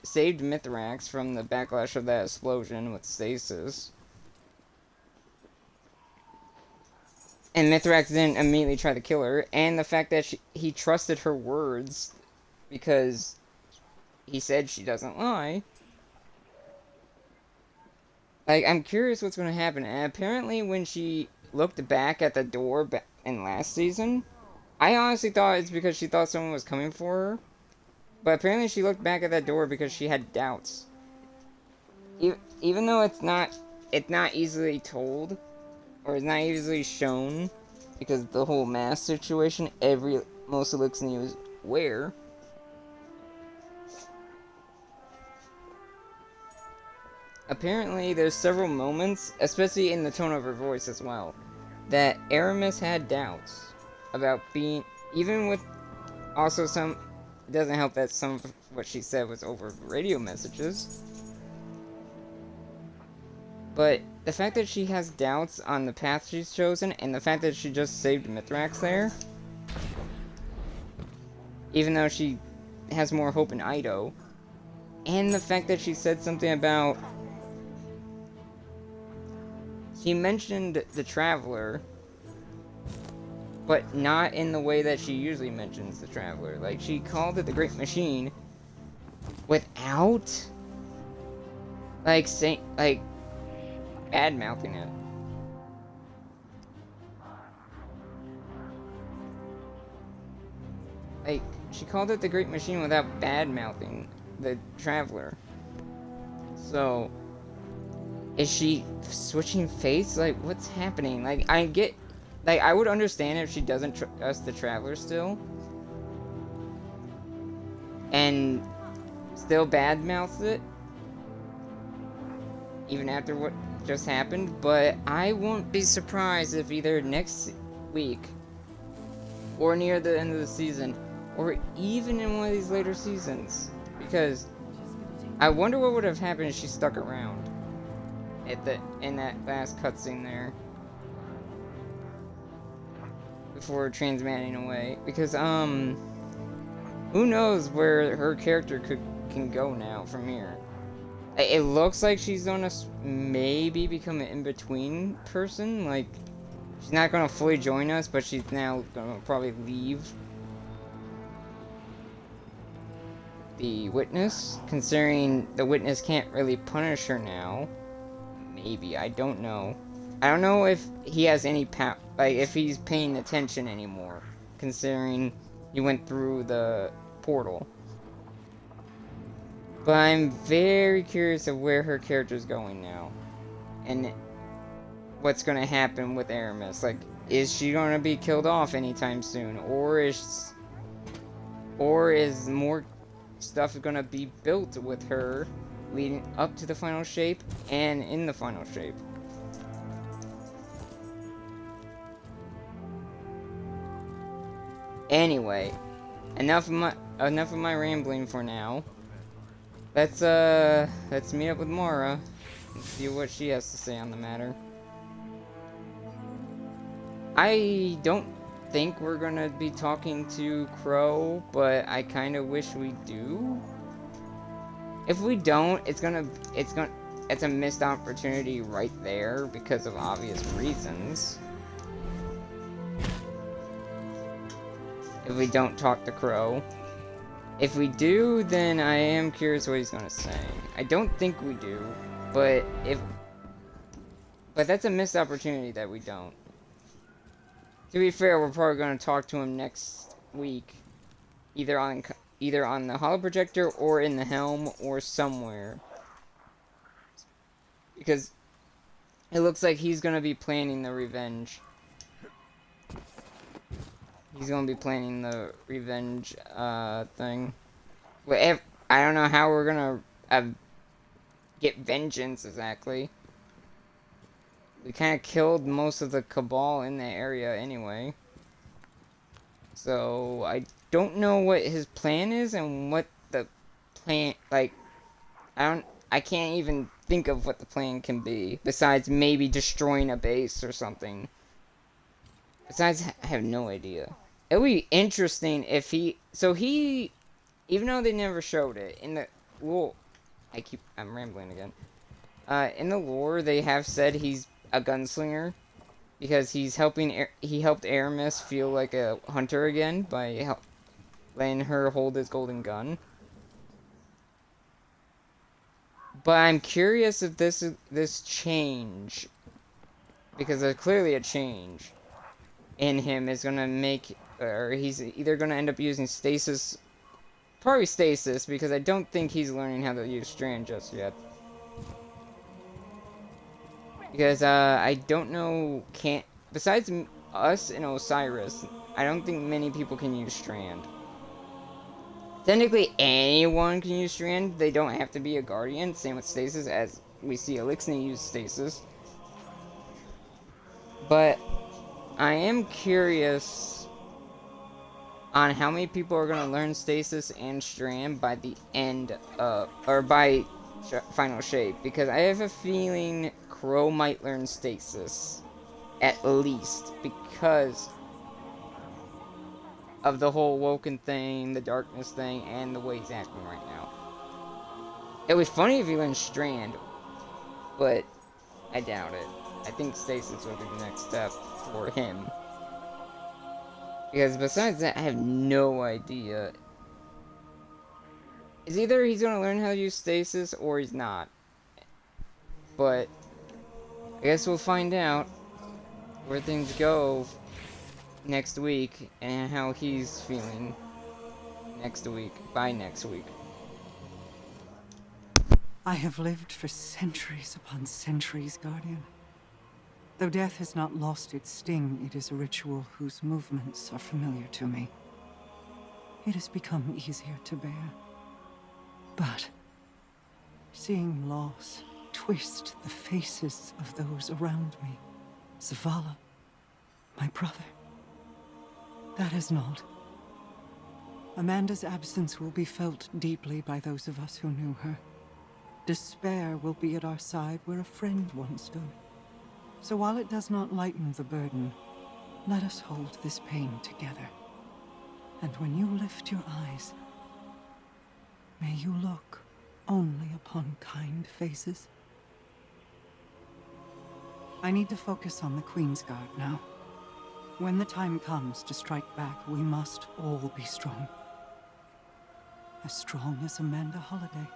saved Mithrax from the backlash of that explosion with stasis. And Mithrax didn't immediately try to kill her. And the fact that he trusted her words because he said she doesn't lie. Like, I'm curious what's going to happen. And apparently when she looked back at the door in last season, I honestly thought it's because she thought someone was coming for her. But apparently she looked back at that door because she had doubts. Even though it's not easily told, or it's not easily shown, because the whole mask situation, most of Elixir is aware. Apparently there's several moments, especially in the tone of her voice as well, that Eramis had doubts about being, even with also some... It doesn't help that some of what she said was over radio messages. But the fact that she has doubts on the path she's chosen, and the fact that she just saved Mithrax there, even though she has more hope in Ido, and the fact that she said something about she mentioned the Traveler, but not in the way that she usually mentions the Traveler. Like, she called it the Great Machine without, like, saying, like, bad-mouthing it. Like, she called it the Great Machine without bad-mouthing the Traveler. So, is she switching fates? Like, what's happening? Like, I would understand if she doesn't trust the Traveler still. And still bad-mouths it. Even after what just happened. But I won't be surprised if either next week, or near the end of the season, or even in one of these later seasons. Because I wonder what would have happened if she stuck around in that last cutscene there before transmatting away. Because who knows where her character can go now from here. It looks like she's gonna maybe become an in-between person. Like, she's not gonna fully join us, but she's now gonna probably leave the Witness, considering the Witness can't really punish her now. Maybe, I don't know. I don't know if he has any like, if he's paying attention anymore, considering he went through the portal. But I'm very curious of where her character's going now, and what's gonna happen with Eramis. Like, is she gonna be killed off anytime soon, or is more stuff gonna be built with her leading up to the final shape and in the final shape? Anyway, enough of my rambling for now. Let's meet up with Mara and see what she has to say on the matter. I don't think we're gonna be talking to Crow, but I kind of wish we do. If we don't, it's a missed opportunity right there because of obvious reasons. If we don't talk to Crow. If we do, then I am curious what he's gonna say. I don't think we do, but that's a missed opportunity that we don't. To be fair, we're probably gonna talk to him next week, either on the holoprojector or in the helm or somewhere, because it looks like he's gonna be planning the revenge. He's gonna be planning the revenge thing. But I don't know how we're gonna get vengeance exactly. We kind of killed most of the Cabal in that area anyway. So I don't know what his plan is and what the plan, like, I can't even think of what the plan can be besides maybe destroying a base or something. Besides, I have no idea. It would be interesting if even though they never showed it in the, well, I'm rambling again. In the lore, they have said he's a gunslinger because he helped Eramis feel like a hunter again by letting her hold his golden gun. But I'm curious if this change, because there's clearly a change in him, is gonna make, or he's either gonna end up using stasis, probably stasis, because I don't think he's learning how to use Strand just yet. Because I don't know, besides us and Osiris, I don't think many people can use Strand. Technically, anyone can use Strand. They don't have to be a Guardian. Same with Stasis, as we see Elixir use Stasis. But I am curious on how many people are going to learn Stasis and Strand by the end of, or by Final Shape. Because I have a feeling Crow might learn Stasis. At least. Because of the whole Woken thing, the darkness thing, and the way he's acting right now. It would be funny if he learned Strand, but I doubt it. I think stasis will be the next step for him. Because besides that, I have no idea. It's either he's gonna learn how to use stasis or he's not. But I guess we'll find out where things go next week and how he's feeling next week, by next week. I have lived for centuries upon centuries, Guardian. Though death has not lost its sting, it is a ritual whose movements are familiar to me. It has become easier to bear. But seeing loss twist the faces of those around me, Zavala, my brother, that is not. Amanda's absence will be felt deeply by those of us who knew her. Despair will be at our side where a friend once stood. So while it does not lighten the burden, let us hold this pain together. And when you lift your eyes, may you look only upon kind faces. I need to focus on the Queen's Guard now. When the time comes to strike back, we must all be strong. As strong as Amanda Holliday.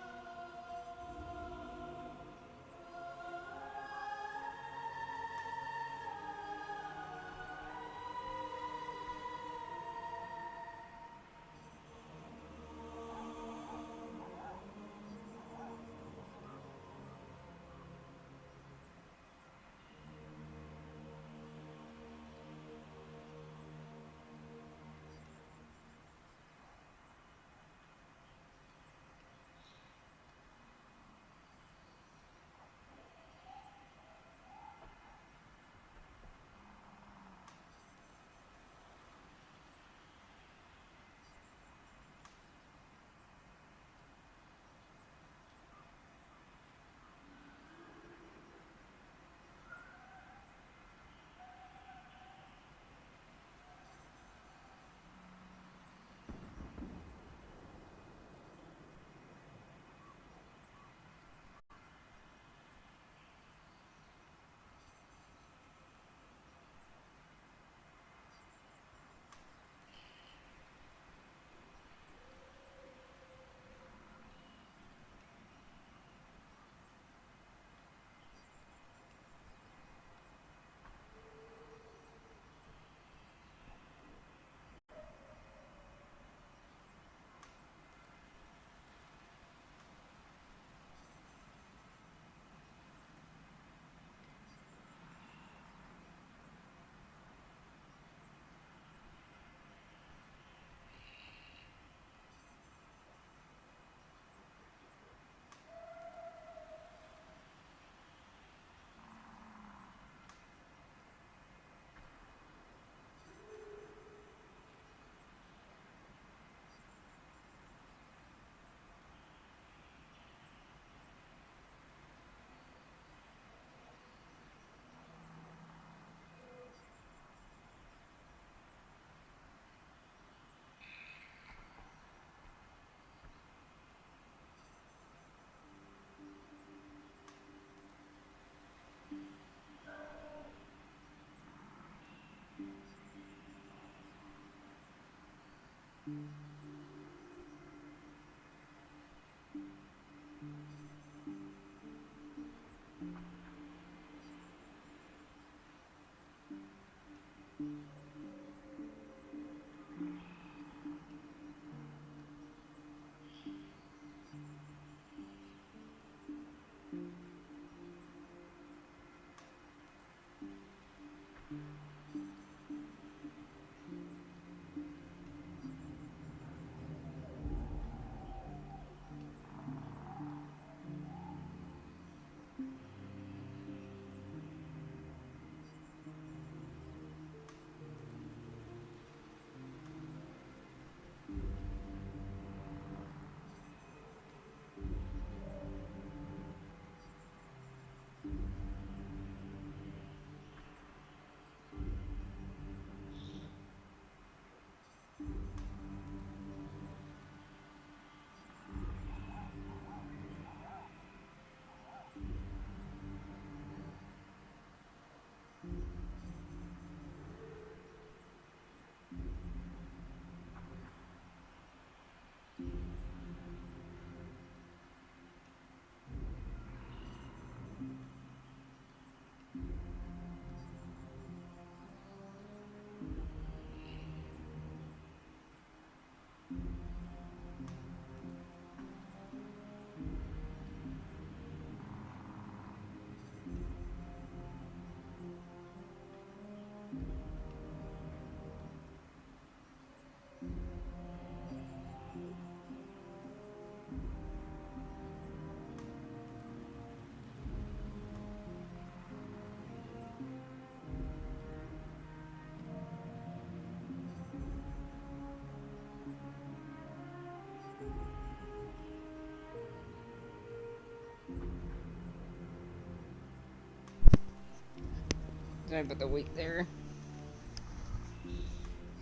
I put the weight there.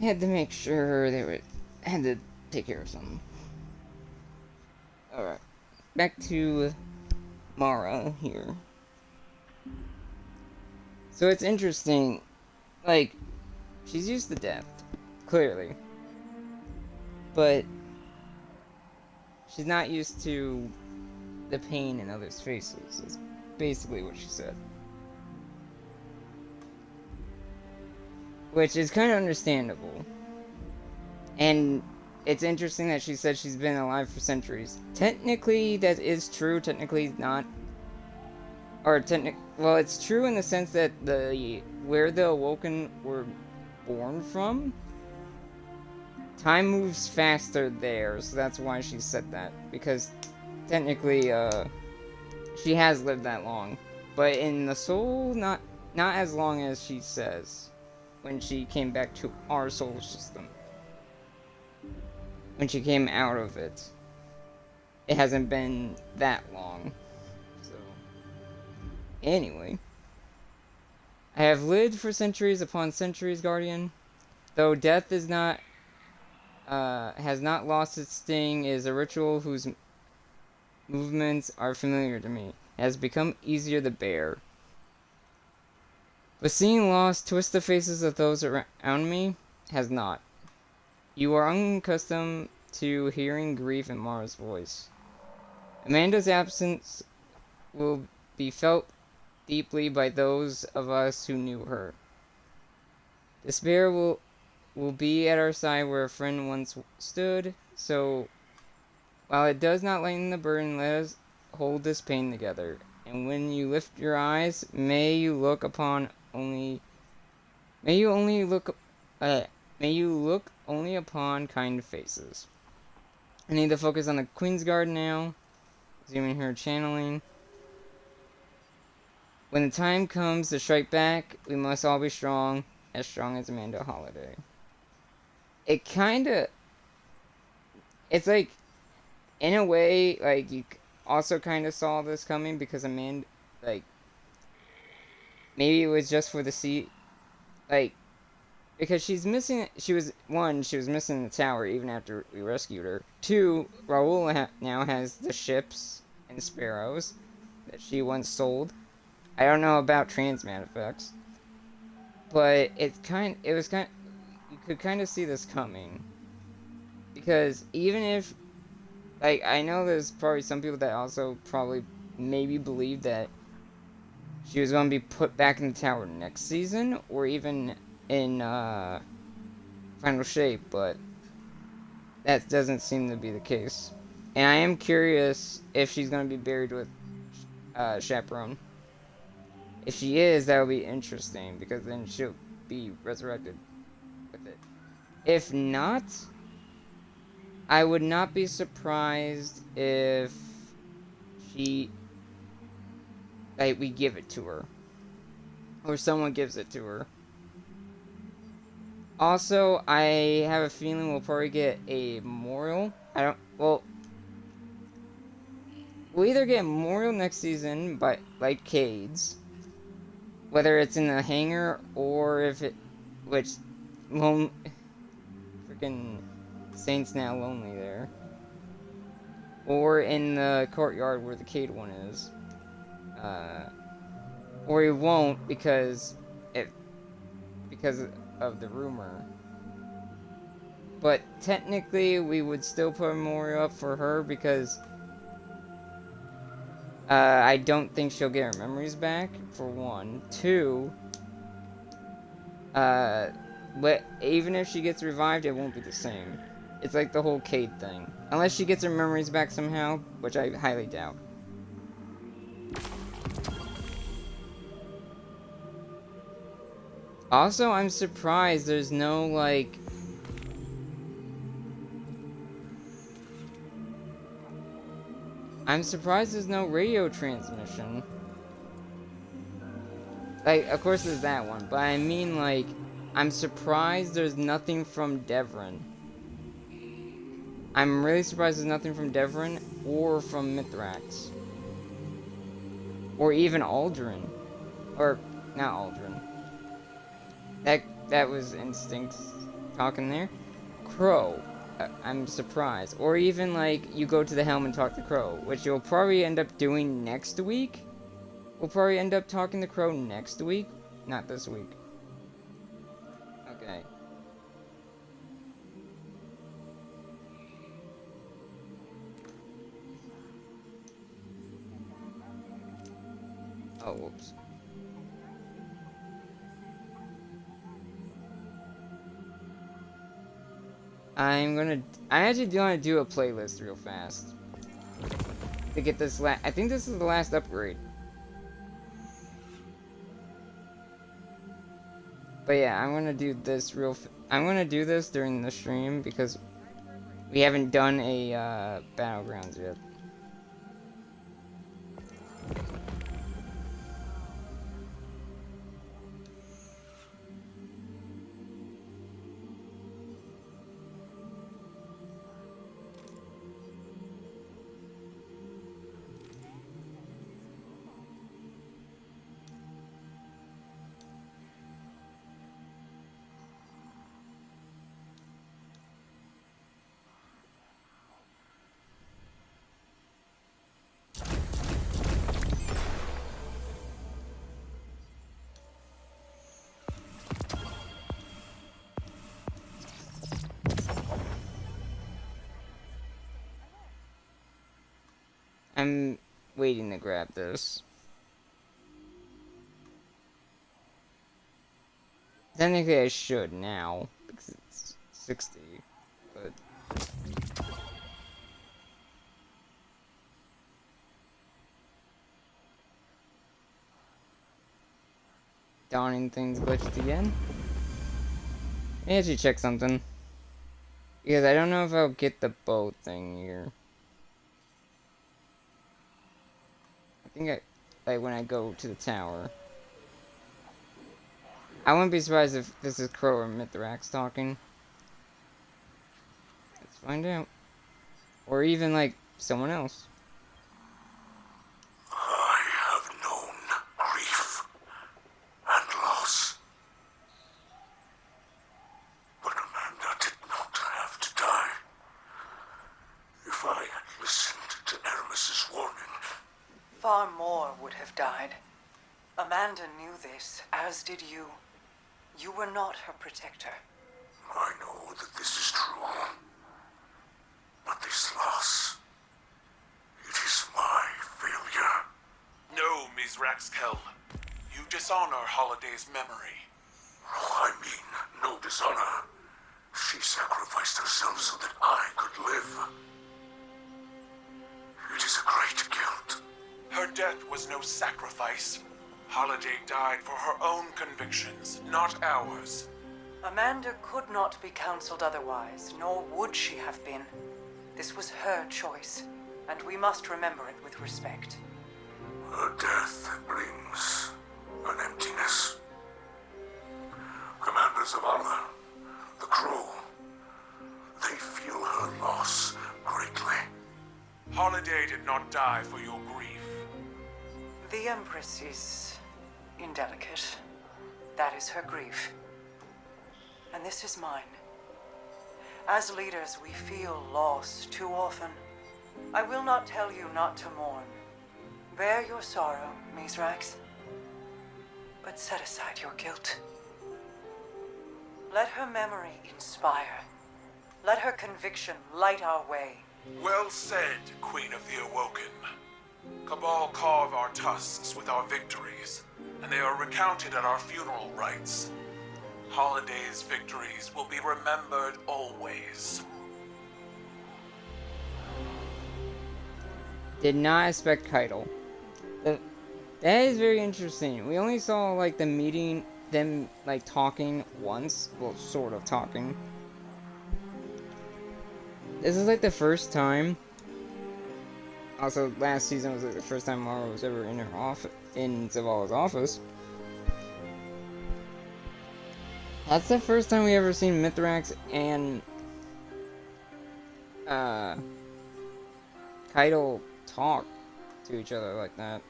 I had to make sure they were. I had to take care of something. Alright. Back to Mara here. So it's interesting. Like, she's used to death. Clearly. But she's not used to the pain in others' faces. Is basically what she said. Which is kind of understandable. And it's interesting that she said she's been alive for centuries. Technically, that is true. Technically, not. Or well, it's true in the sense that where the Awoken were born from, time moves faster there, so that's why she said that. Because technically, she has lived that long, but in the soul, not as long as she says. When she came back to our solar system. When she came out of it. It hasn't been that long. So, anyway. I have lived for centuries upon centuries, Guardian. Though death is not, has not lost its sting, is a ritual whose movements are familiar to me. It has become easier to bear. But seeing loss twist the faces of those around me has not. You are unaccustomed to hearing grief in Mara's voice. Amanda's absence will be felt deeply by those of us who knew her. Despair will be at our side where a friend once stood, so while it does not lighten the burden, let us hold this pain together. And when you lift your eyes, may you look only upon kind faces. I need to focus on the Queen's Guard now. Resuming her channeling. When the time comes to strike back, we must all be strong as Amanda Holiday. It's like, in a way, like, you also kind of saw this coming because Amanda, like, maybe it was just for the seat, like, because she was missing the tower even after we rescued her. 2, Raoul now has the ships and sparrows that she once sold. I don't know about transmat effects, but you could kind of see this coming. Because even if, like, I know there's probably some people that also probably maybe believe that she was going to be put back in the tower next season, or even in final shape, but that doesn't seem to be the case. And I am curious if she's going to be buried with Chaperone. If she is, that would be interesting, because then she'll be resurrected with it. If not, I would not be surprised if we give it to her. Or someone gives it to her. Also, I have a feeling we'll probably get a memorial. We'll either get a memorial next season, like Cade's. Whether it's in the hangar, or if it, freaking Saint's now lonely there. Or in the courtyard where the Cade one is. Or he won't because of the rumor. But technically, we would still put a memorial up for her because I don't think she'll get her memories back, for 1. 2, but even if she gets revived, it won't be the same. It's like the whole Cade thing. Unless she gets her memories back somehow, which I highly doubt. Also, I'm surprised there's no, like, I'm surprised there's no radio transmission. Like, of course there's that one, but I mean, like, I'm surprised there's nothing from Devon. I'm really surprised there's nothing from Devon or from Mithrax. Or even Aldrin. Or, not Aldrin. That was instinct talking there. Crow. I'm surprised. Or even, like, you go to the helm and talk to Crow, which you'll probably end up doing next week. We'll probably end up talking to Crow next week. Not this week. Okay. Oh, whoops. I actually do want to do a playlist real fast. To get this I think this is the last upgrade. But yeah, I'm gonna do this I'm gonna do this during the stream because we haven't done a, Battlegrounds yet. I'm waiting to grab this. Technically I should now, because it's 60, but... Dawning things glitched again. Let me actually check something. Because I don't know if I'll get the boat thing here. I think like when I go to the tower. I wouldn't be surprised if this is Crow or Mithrax talking. Let's find out. Or even, like, someone else. I have known grief and loss. But Amanda did not have to die. If I had listened to Eramis's warning... Far more would have died. Amanda knew this, as did you. You were not her protector. I know that this is true. But this loss... it is my failure. No, Mithrax. You dishonor Holiday's memory. No, I mean no dishonor. She sacrificed herself so that I could live. It is a great guilt. Her death was no sacrifice. Holiday died for her own convictions, not ours. Amanda could not be counseled otherwise, nor would she have been. This was her choice, and we must remember it with respect. Her death brings an emptiness. Commanders of honor, the Crow, they feel her loss greatly. Holiday did not die for your grief. The Empress is indelicate. That is her grief. And this is mine. As leaders, we feel loss too often. I will not tell you not to mourn. Bear your sorrow, Mithrax. But set aside your guilt. Let her memory inspire. Let her conviction light our way. Well said, Queen of the Awoken. Cabal carve our tusks with our victories, and they are recounted at our funeral rites. Holiday's victories will be remembered always. Did not expect Keitel. That is very interesting. We only saw, like, them, like, talking once. Well, sort of talking. This is, like, the first time. Also, last season was, like, the first time Mara was ever in her in Zavala's office. That's the first time we ever seen Mithrax and Keitel talk to each other like that.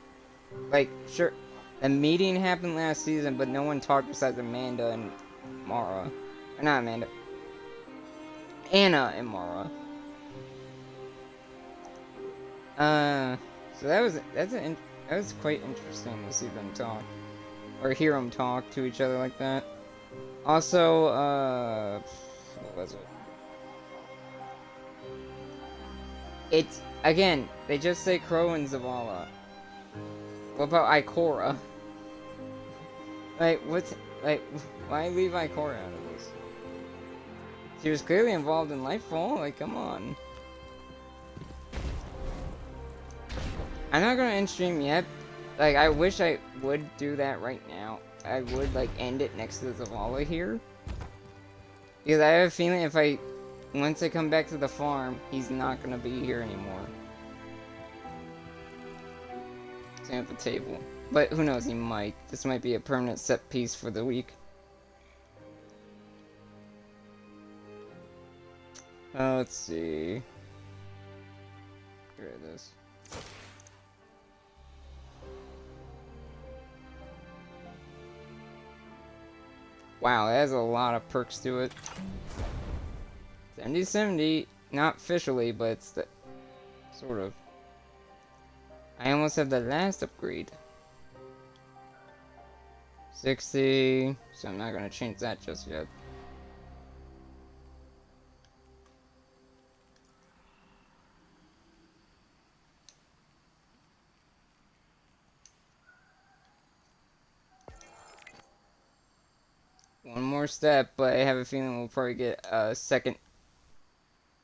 Like, sure, The meeting happened last season, but no one talked besides Amanda and Mara. Or not Amanda. Anna and Mara. So that was quite interesting to see them talk. Or hear them talk to each other like that. Also, what was it? It's, again, they just say Crow and Zavala. What about Ikora? Like, why leave Ikora out of this? She was clearly involved in Lightfall, like, come on. I'm not gonna end stream yet. Like, I wish I would do that right now. I would, like, end it next to Zavala here. Because I have a feeling once I come back to the farm, he's not gonna be here anymore. Same at the table. But who knows, he might. This might be a permanent set piece for the week. Let's see. Get rid of this. Wow, that has a lot of perks to it. 70/70, not officially, but it's the sort of. I almost have the last upgrade. 60, so I'm not gonna change that just yet. One more step, but I have a feeling we'll probably get a second.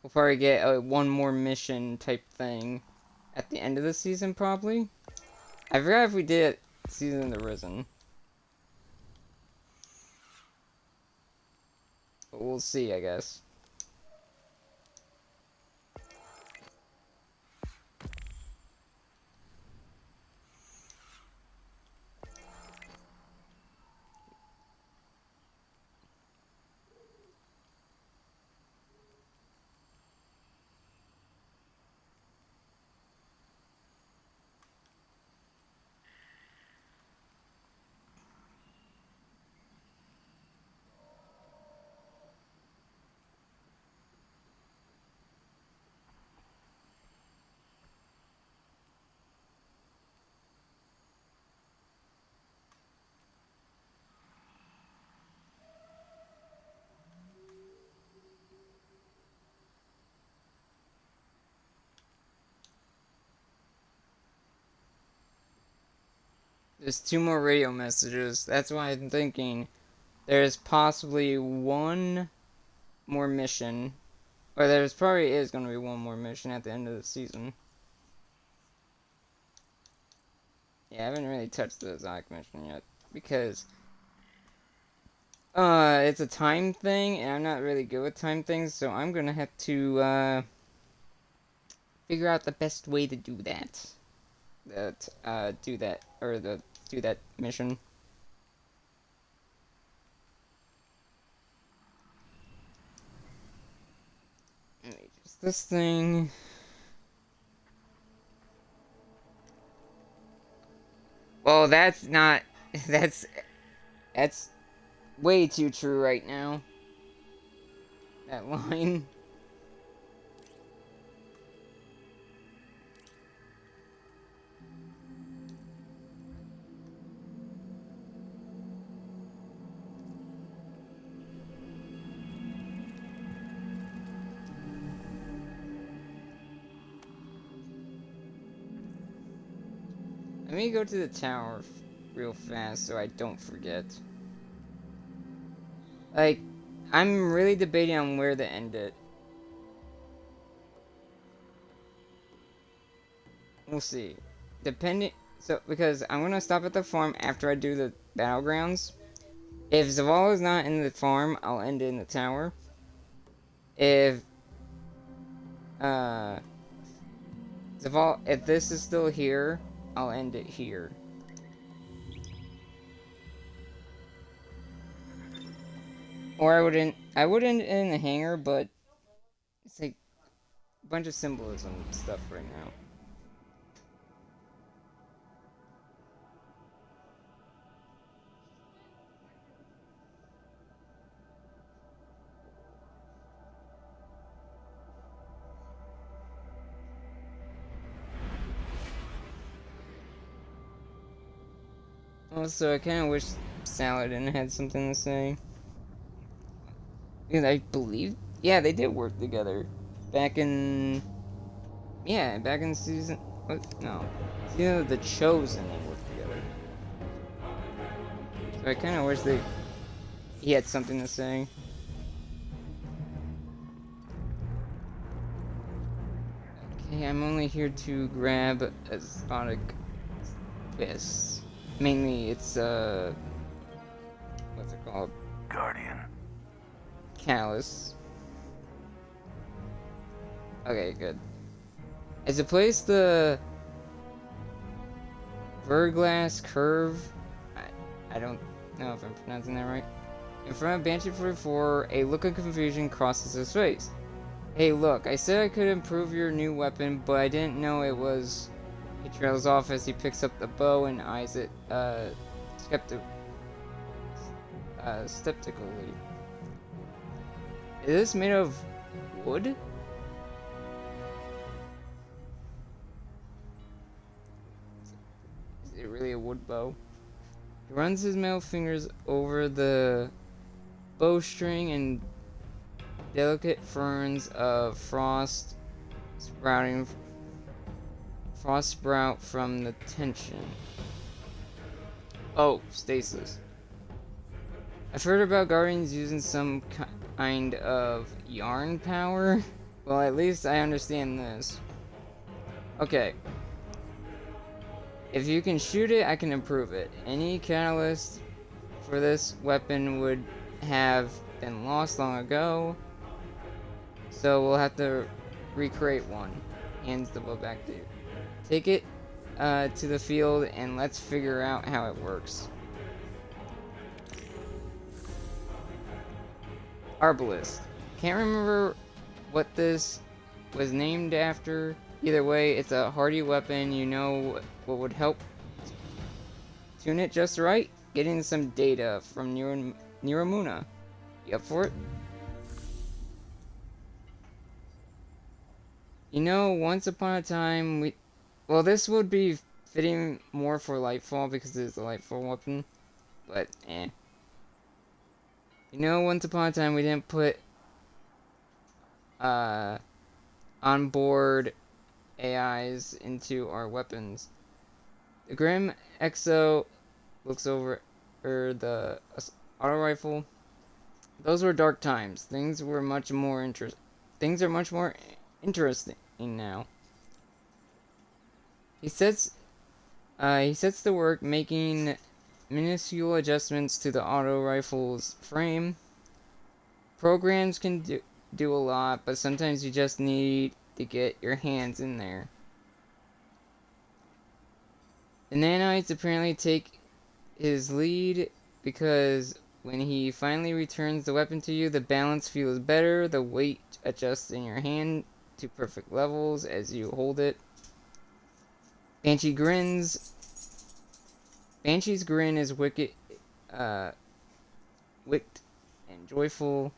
We'll probably get a one more mission type thing at the end of the season, probably. I forgot if we did Season of the Risen. But we'll see, I guess. There's 2 more radio messages. That's why I'm thinking there's possibly one more mission. Or there's probably is going to be one more mission at the end of the season. Yeah, I haven't really touched the Zach mission yet. Because it's a time thing, and I'm not really good with time things, so I'm going to have to figure out the best way to do that. Do that mission. Let me just this thing. Well, that's not. That's way too true right now. That line. Let me go to the tower real fast so I don't forget. Like, I'm really debating on where to end it. We'll see. Because I'm gonna stop at the farm after I do the battlegrounds. If Zavala's not in the farm, I'll end it in the tower. If if this is still here, I'll end it here. Or I would end it in the hangar, but it's like a bunch of symbolism stuff right now. Also, I kind of wish Saladin had something to say. Because I believe, yeah, they did work together back in, yeah, back in season. What? No, season of the Chosen. They worked together. So I kind of wish he had something to say. Okay, I'm only here to grab exotic fists. Mainly, it's what's it called? Guardian. Callus. Okay, good. Is it placed the Verglass Curve? I don't know if I'm pronouncing that right. In front of Banshee 44, a look of confusion crosses his face. Hey, look, I said I could improve your new weapon, but I didn't know it was... He trails off as he picks up the bow and eyes it, skeptically. Is this made of wood? Is it really a wood bow? He runs his metal fingers over the bowstring and delicate ferns of frost sprout from the tension. Oh, stasis. I've heard about guardians using some kind of yarn power. Well, at least I understand this. Okay. If you can shoot it, I can improve it. Any catalyst for this weapon would have been lost long ago. So we'll have to recreate one. Hands the bow back to you. Take it to the field and let's figure out how it works. Arbalist. Can't remember what this was named after. Either way, it's a hardy weapon. You know what would help tune it just right? Getting some data from Niramuna. You up for it? You know, once upon a time, well, this would be fitting more for Lightfall because it's a Lightfall weapon. But, eh. You know, once upon a time, we didn't put, onboard AIs into our weapons. The Grim Exo looks over the auto rifle. Those were dark times. Things are much more interesting now. He sets to work making minuscule adjustments to the auto rifle's frame. Programs can do a lot, but sometimes you just need to get your hands in there. The nanites apparently take his lead because when he finally returns the weapon to you, the balance feels better, the weight adjusts in your hand to perfect levels as you hold it. Banshee grins. Banshee's grin is wicked and joyful.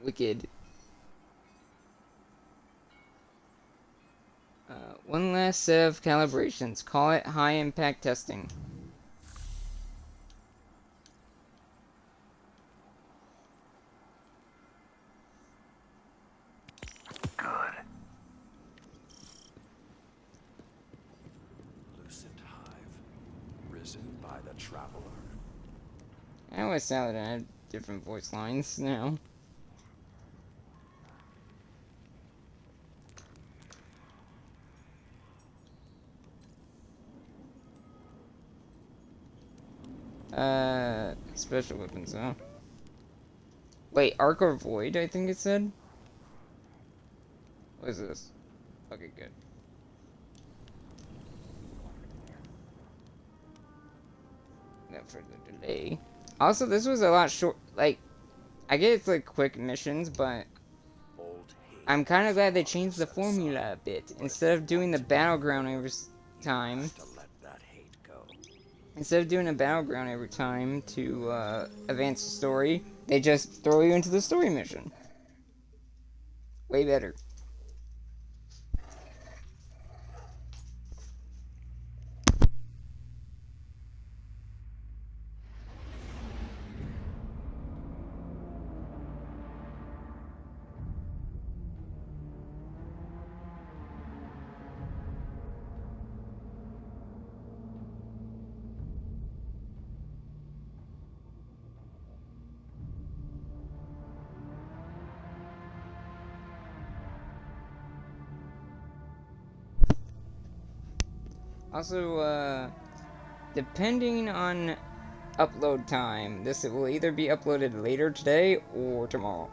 Wicked. One last set of calibrations. Call it high impact testing. Good. Lucent hive, risen by the traveler. I always sounded I had different voice lines now. Special weapons, huh? Wait, Arc or Void, I think it said? What is this? Okay, good. No further delay. Also, this was a lot short, like, I get it's like quick missions, but I'm kind of glad they changed the formula a bit. Instead of doing the battleground every time, to advance the story, they just throw you into the story mission. Way better. Also, depending on upload time, this will either be uploaded later today or tomorrow.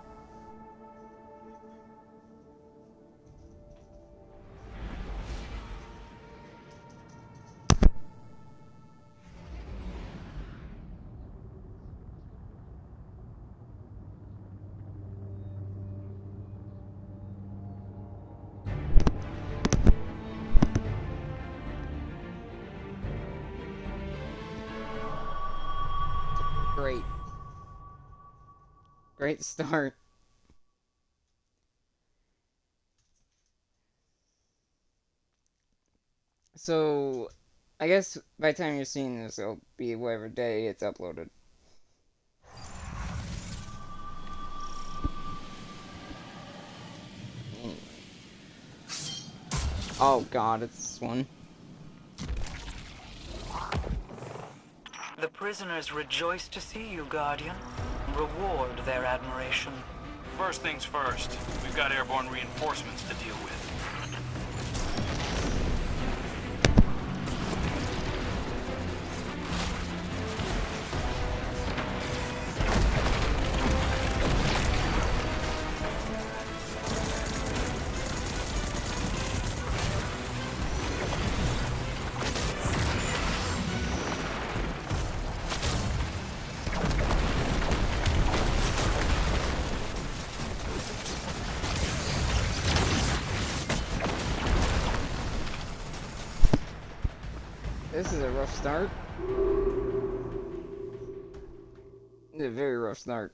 Great. Great start. So, I guess by the time you're seeing this, it'll be whatever day it's uploaded. Anyway. Oh god, it's this one. The prisoners rejoice to see you, Guardian. Reward their admiration. First things first, we've got airborne reinforcements to deal with. This is a rough start. It's a very rough start.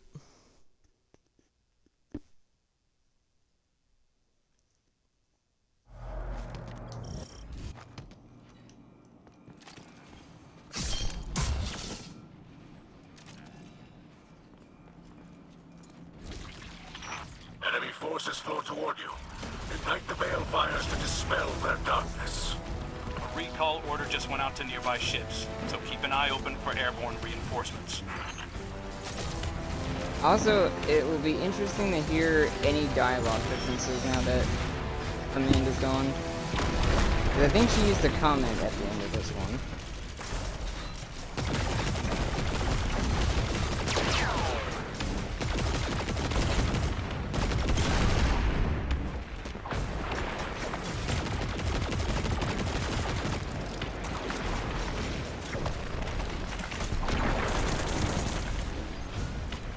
Enemy forces flow toward you. Ignite the balefires to dispel their darkness. A recall order just went out to nearby ships, so keep an eye open for airborne reinforcements. Also, it will be interesting to hear any dialogue differences now that Amanda's gone. 'Cause I think she used a comment at the end of this one.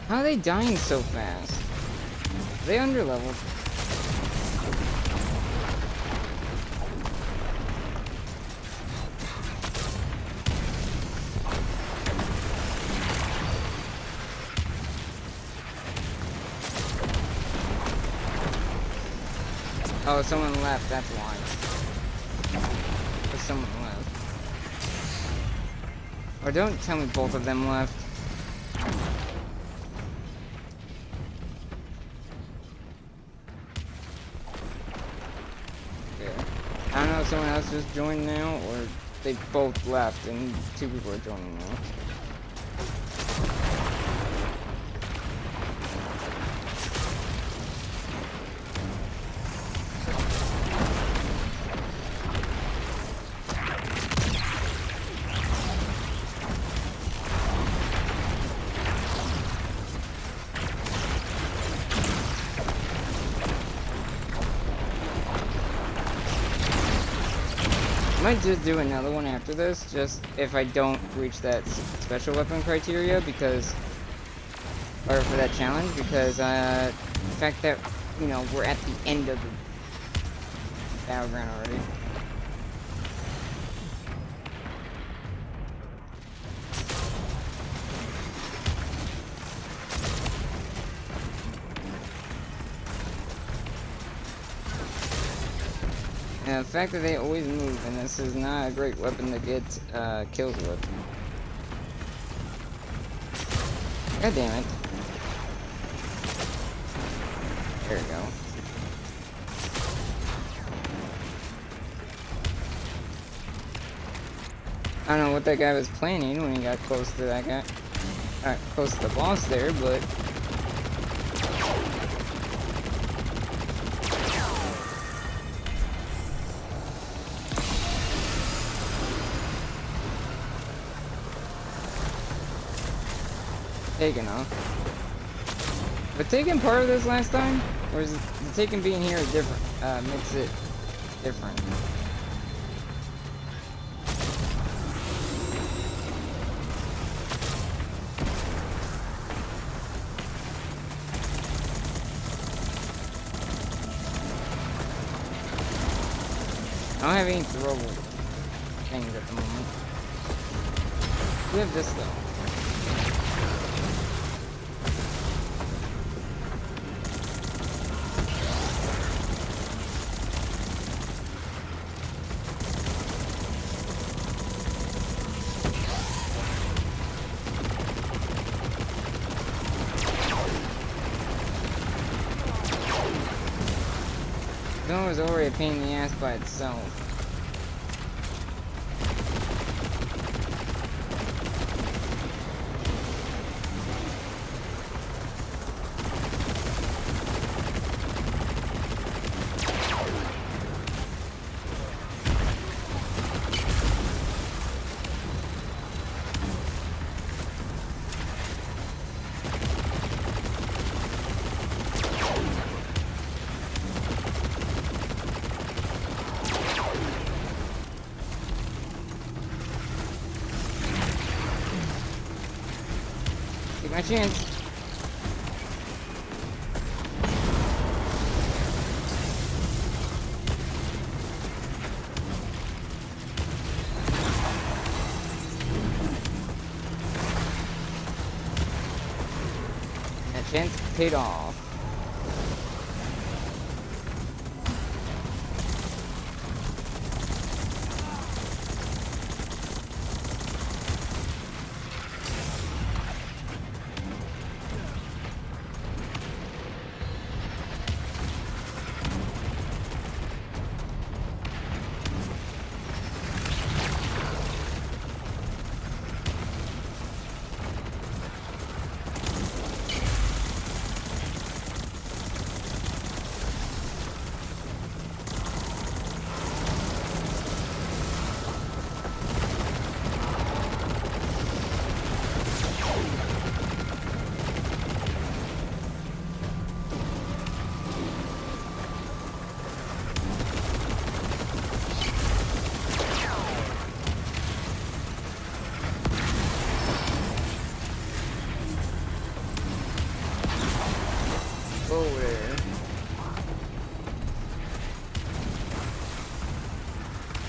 How are they dying so fast? Are they underleveled? Oh, someone left, that's why. There's someone left. Or don't tell me both of them left. I don't know if someone else just joined now, or they both left and two people are joining now. I might just do another one after this, just if I don't reach that special weapon criteria, because, or for that challenge, because, the fact that, you know, we're at the end of the battleground already. And the fact that they always move, and this is not a great weapon to get kills with. God damn it. There we go. I don't know what that guy was planning when he got close to that guy. Close to the boss there, but... taken, huh? But taking part of this last time? Or is it the taking being here different? Makes it different. I don't have any throwable things at the moment. We have this though. That was already a pain in the ass by itself. Take my chance. That chance paid off.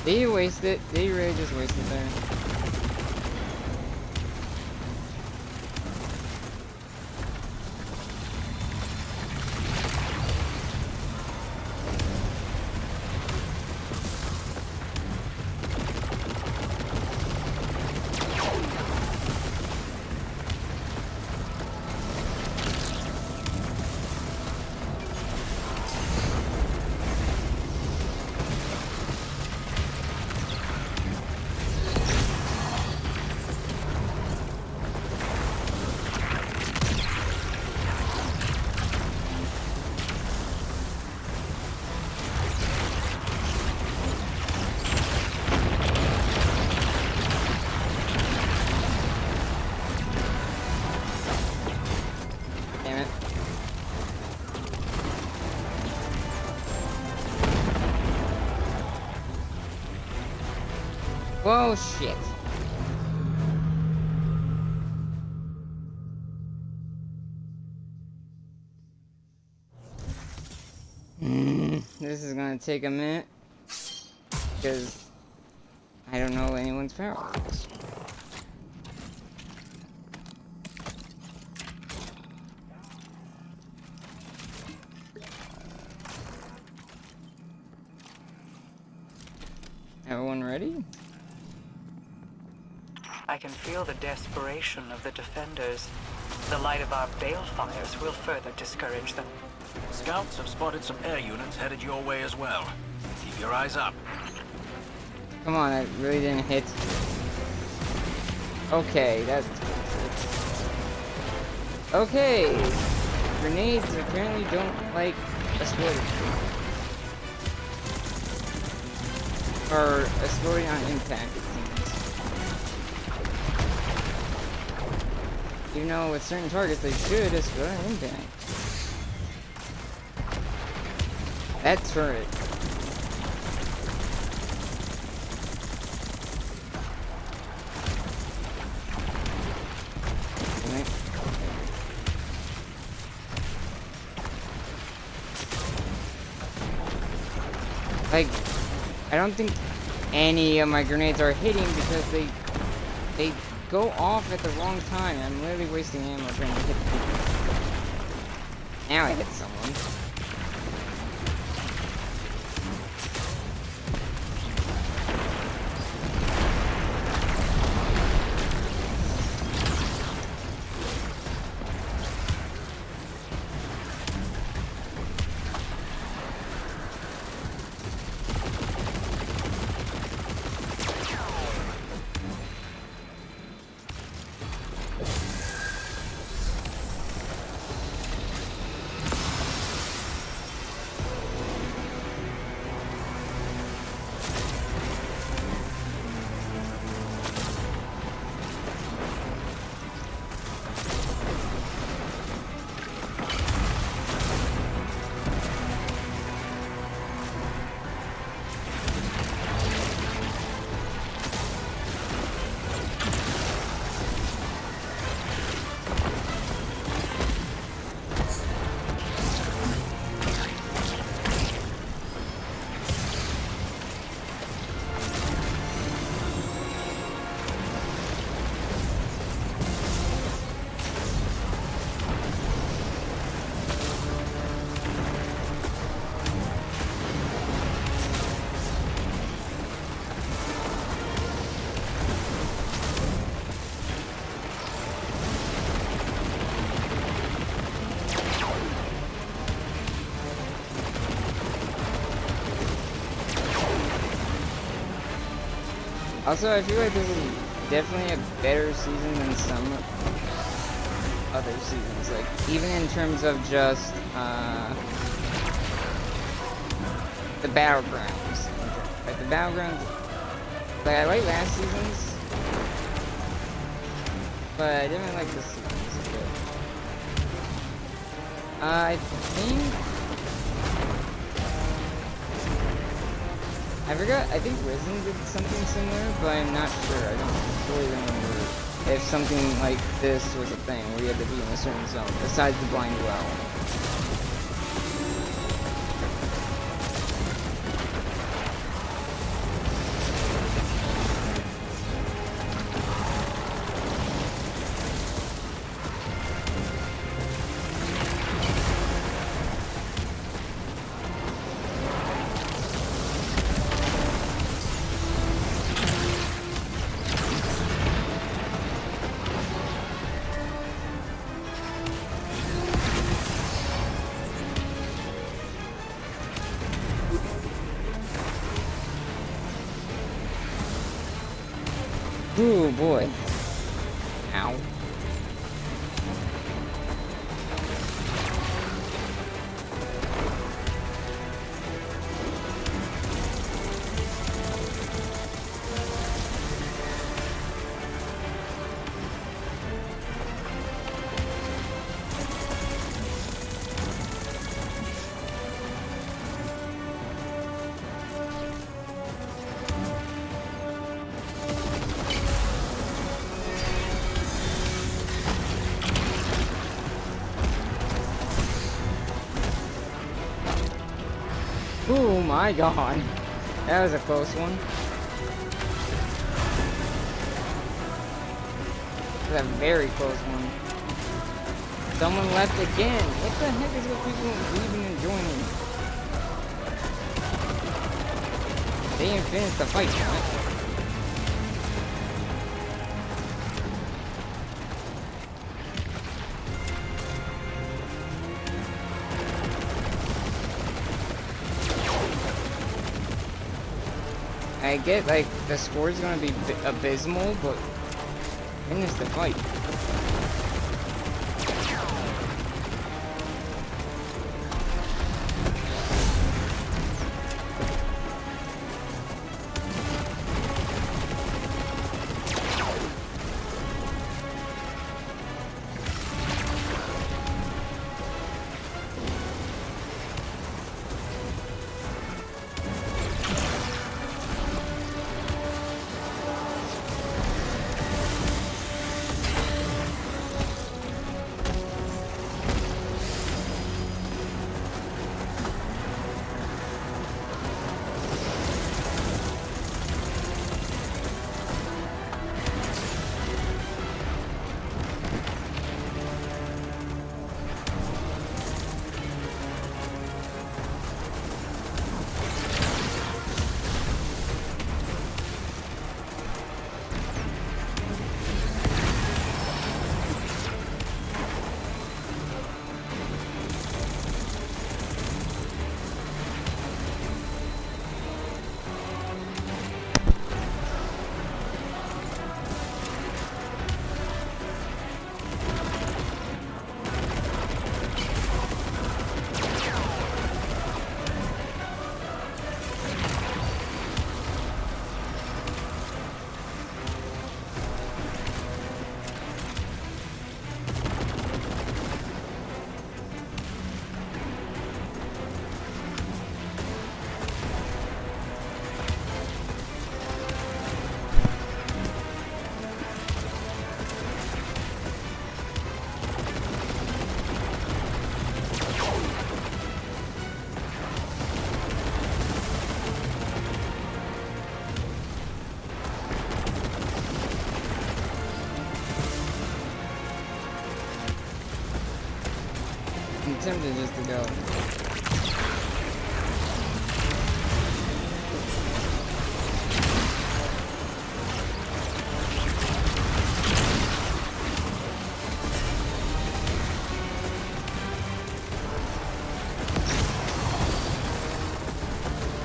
Did he waste it? Did he really just waste it there? Whoa, shit. This is gonna take a minute because I don't know anyone's power levels. Everyone ready? I can feel the desperation of the defenders. The light of our balefires will further discourage them. Scouts have spotted some air units headed your way as well. Keep your eyes up. Come on, that really didn't hit. Okay, that's... Okay! Grenades apparently don't like exploding. Or exploding on impact, it seems. Even though with certain targets they should explode an impact. That turret. Like, I don't think any of my grenades are hitting because they go off at the wrong time. I'm literally wasting ammo trying to hit people. Now I hit someone. Also, I feel like this is definitely a better season than some other seasons. Like, even in terms of just, the battlegrounds. Like, the battlegrounds, like, I like last season's, but I didn't like this season's. I think Risen did something similar, but I'm not sure. I don't fully remember if something like this was a thing where you had to be in a certain zone, besides the blind well. Ooh, boy. Ow. Oh my god. That was a close one. That was a very close one. Someone left again. What the heck is with people leaving and joining? They didn't finish the fight, right? I get, like, the score's gonna be abysmal, but finish the fight. tempted just to go.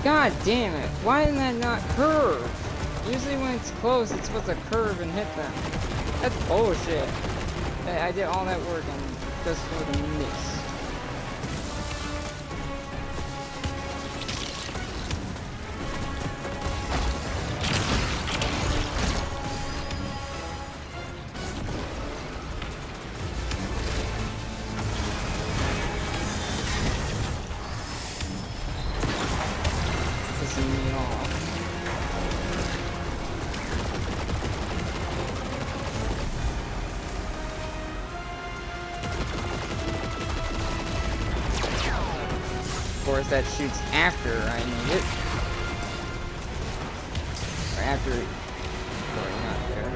God damn it! Why did that not curve? Usually when it's close, it's supposed to curve and hit them. That's bullshit. I did all that work and just for the miss. Pissing me off. Of course, that shoots after I need it. Or after it. Sorry, not there.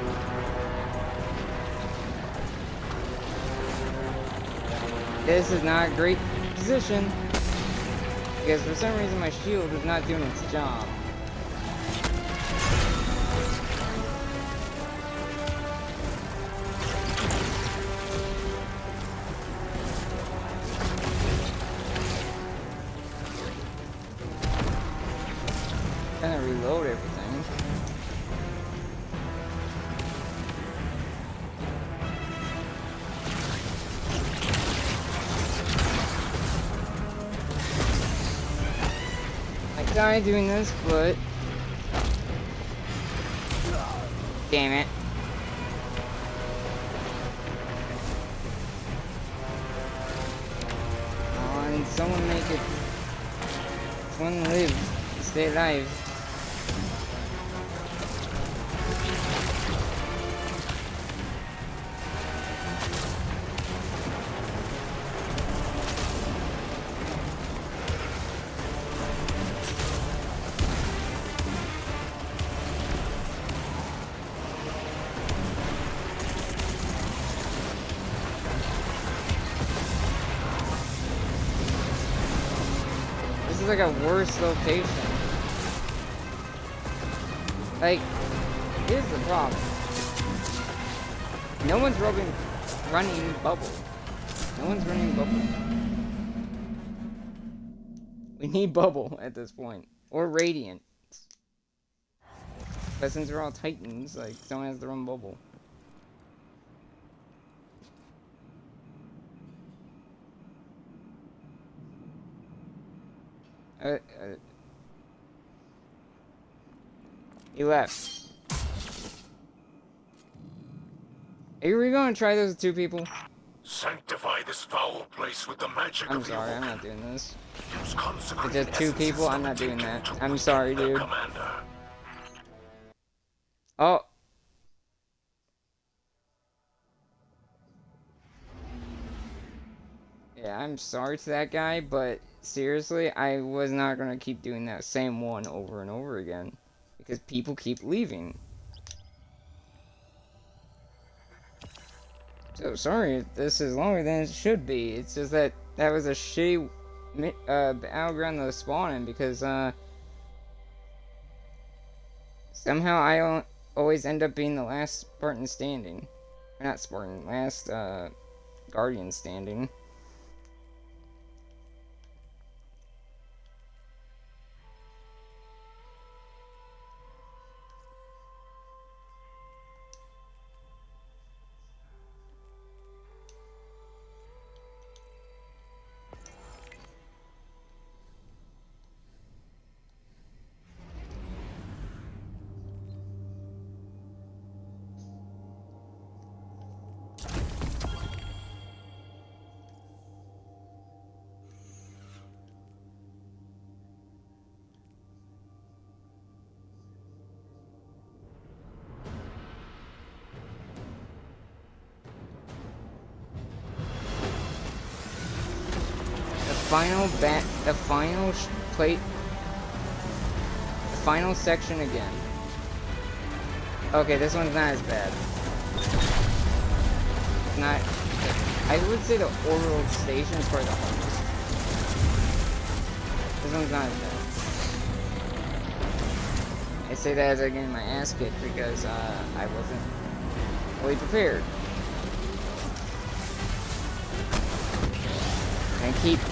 This is not a great position. Because for some reason my shield is not doing its job. Trying to reload everything. I died doing this, but damn it. Oh, and someone make it. Someone live. Stay alive. This is like a worse location. Like, here's the problem. No one's running bubble. No one's running bubble. We need bubble at this point. Or radiant. But since we're all titans, like, someone has to run bubble. He left. Are we gonna try those two people? Sanctify this foul place with the magic I'm of the sorry, I'm Awoken. not doing this. Use If consecrated it's just two essences people, I'm of not doing Antiquium that. to I'm weaken sorry, their dude. commander. Oh. Yeah, I'm sorry to that guy, but seriously, I was not gonna keep doing that same one over and over again. Because people keep leaving. So sorry if this is longer than it should be. It's just that that was a shitty battleground to spawn in because somehow I always end up being the last Spartan standing. Not Spartan, last Guardian standing. The final section again. Okay, this one's not as bad. It's not. I would say the Overworld Station is probably the hardest. This one's not as bad. I say that as I get my ass kicked because I wasn't fully prepared.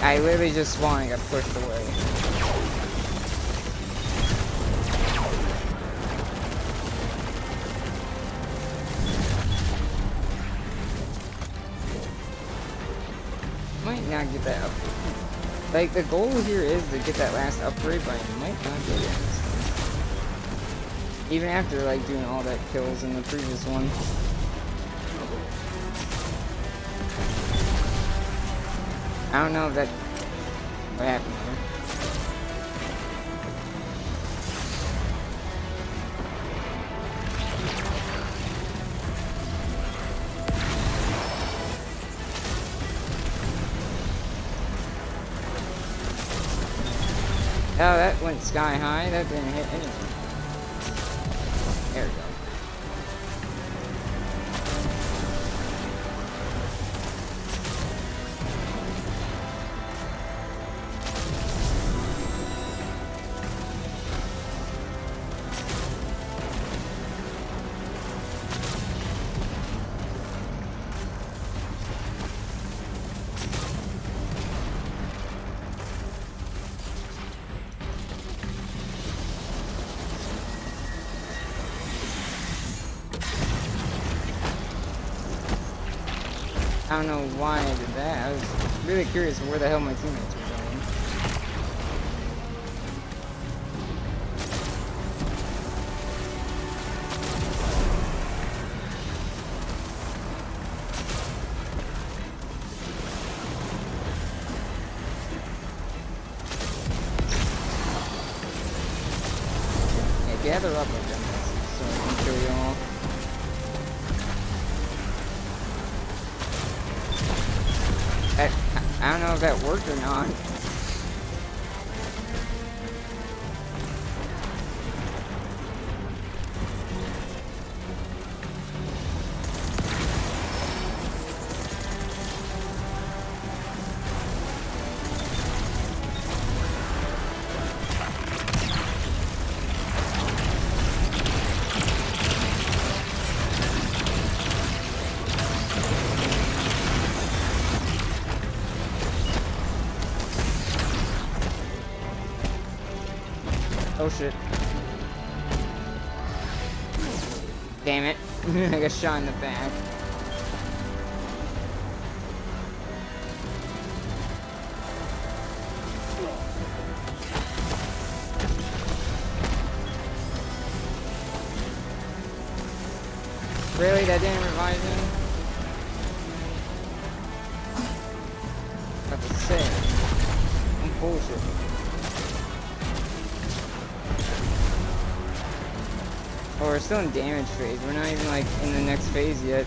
I literally just spawned and got pushed away. Might not get that upgrade. Like, the goal here is to get that last upgrade, but I might not get it. Even after, like, doing all that kills in the previous one. I don't know if that... what happened there. Oh, that went sky high. That didn't hit anything. There we go. I don't know why I did that. I was really curious where the hell my teammates were going. Yeah, gather up with them so I can show you all. I don't know if that worked or not. Oh shit. Damn it. I got shot in the back. Really? That didn't revive him? About to say. I'm bullshitting. Oh, we're still in damage phase. We're not even, like, in the next phase yet.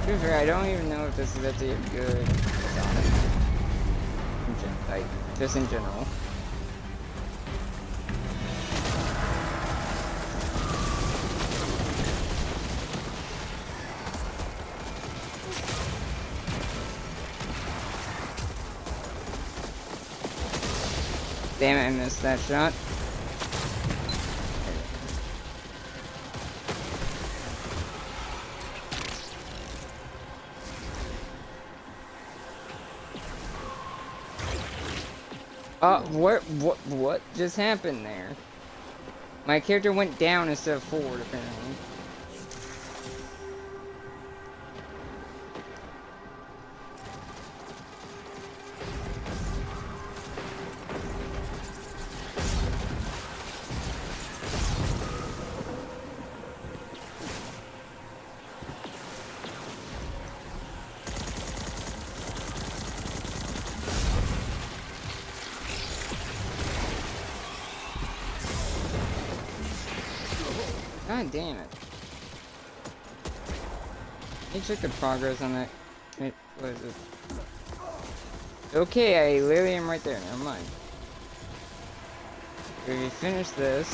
To be fair, I don't even know if this is actually a good... like, just in general. Damn it, I missed that shot. What just happened there? My character went down instead of forward, apparently. God damn it. Let me check the progress on that What is it? Okay, I literally am right there. Never mind. If we finish this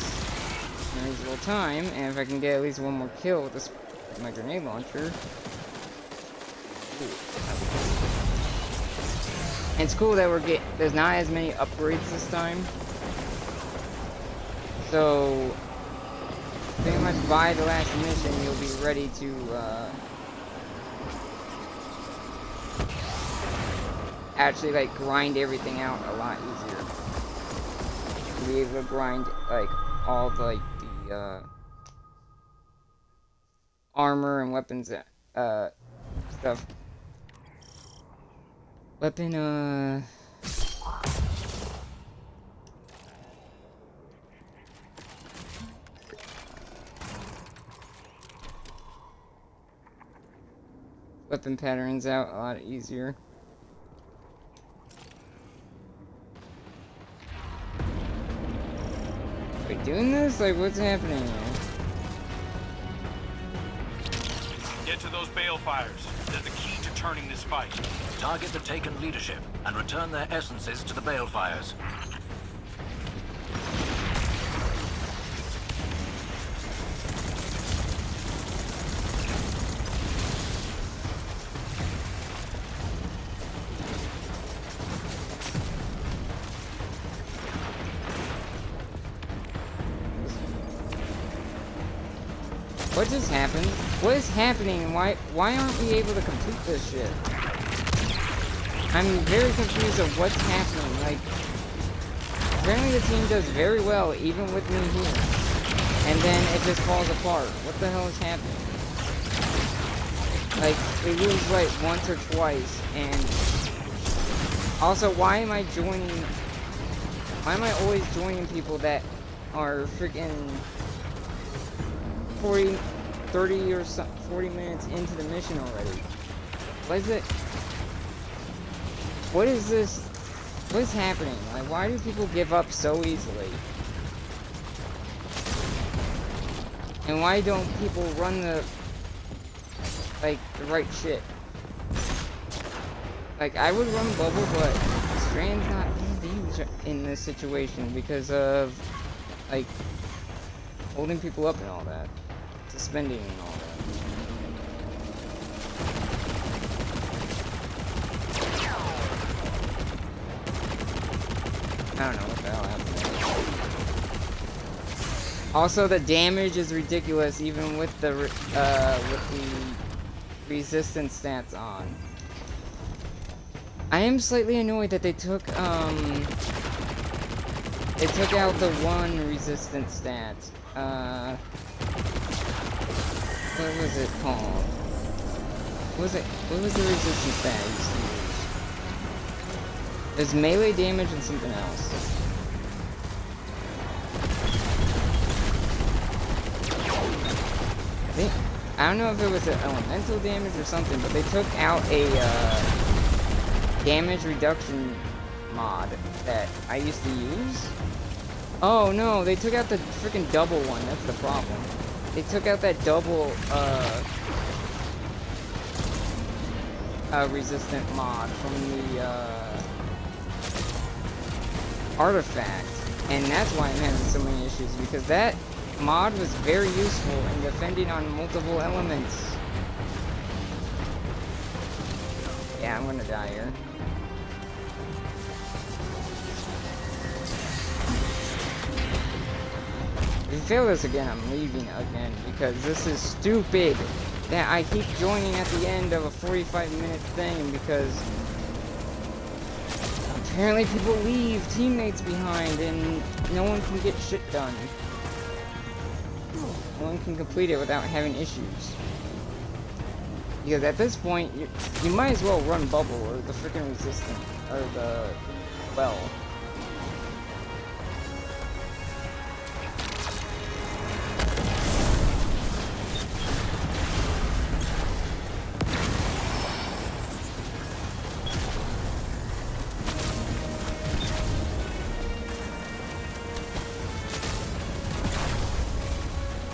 in reasonable time, and if I can get at least one more kill with this, my grenade launcher. And it's cool that there's not as many upgrades this time. So pretty much by the last mission, you'll be ready to actually like grind everything out a lot easier. You'll be able to grind like all the, like the armor and weapons stuff. Weapon weapon patterns out a lot easier. Are we doing this? Like, what's happening here? Get to those balefires. They're the key to turning this fight. Target the taken leadership and return their essences to the balefires. What just happened? What is happening and why aren't we able to complete this shit? I'm very confused of what's happening. Like, apparently the team does very well even with me here. And then it just falls apart. What the hell is happening? Like, we lose like once or twice, and also why am I always joining people that are freaking 30 or 40 minutes into the mission already? What is it? What is this? What is happening? Like, why do people give up so easily? And why don't people run the right shit? Like, I would run bubble, but Strand's not being used in this situation because of like holding people up and all that. Suspending and all that. I don't know what the hell happened there. Also, the damage is ridiculous even with the resistance stats on. I am slightly annoyed that they took out the one resistance stat. What was it called? What was the resistance stat I used to use? There's melee damage and something else. I don't know if it was an elemental damage or something, but they took out a damage reduction mod that I used to use. Oh no, they took out the freaking double one. That's the problem. They took out that double resistant mod from the artifact, and that's why I'm having so many issues, because that mod was very useful in defending on multiple elements. Yeah, I'm gonna die here. If you fail this again, I'm leaving again, because this is stupid that I keep joining at the end of a 45-minute thing, because apparently people leave teammates behind and no one can get shit done. No one can complete it without having issues. Because at this point, you might as well run bubble or the freaking resistant, or the well.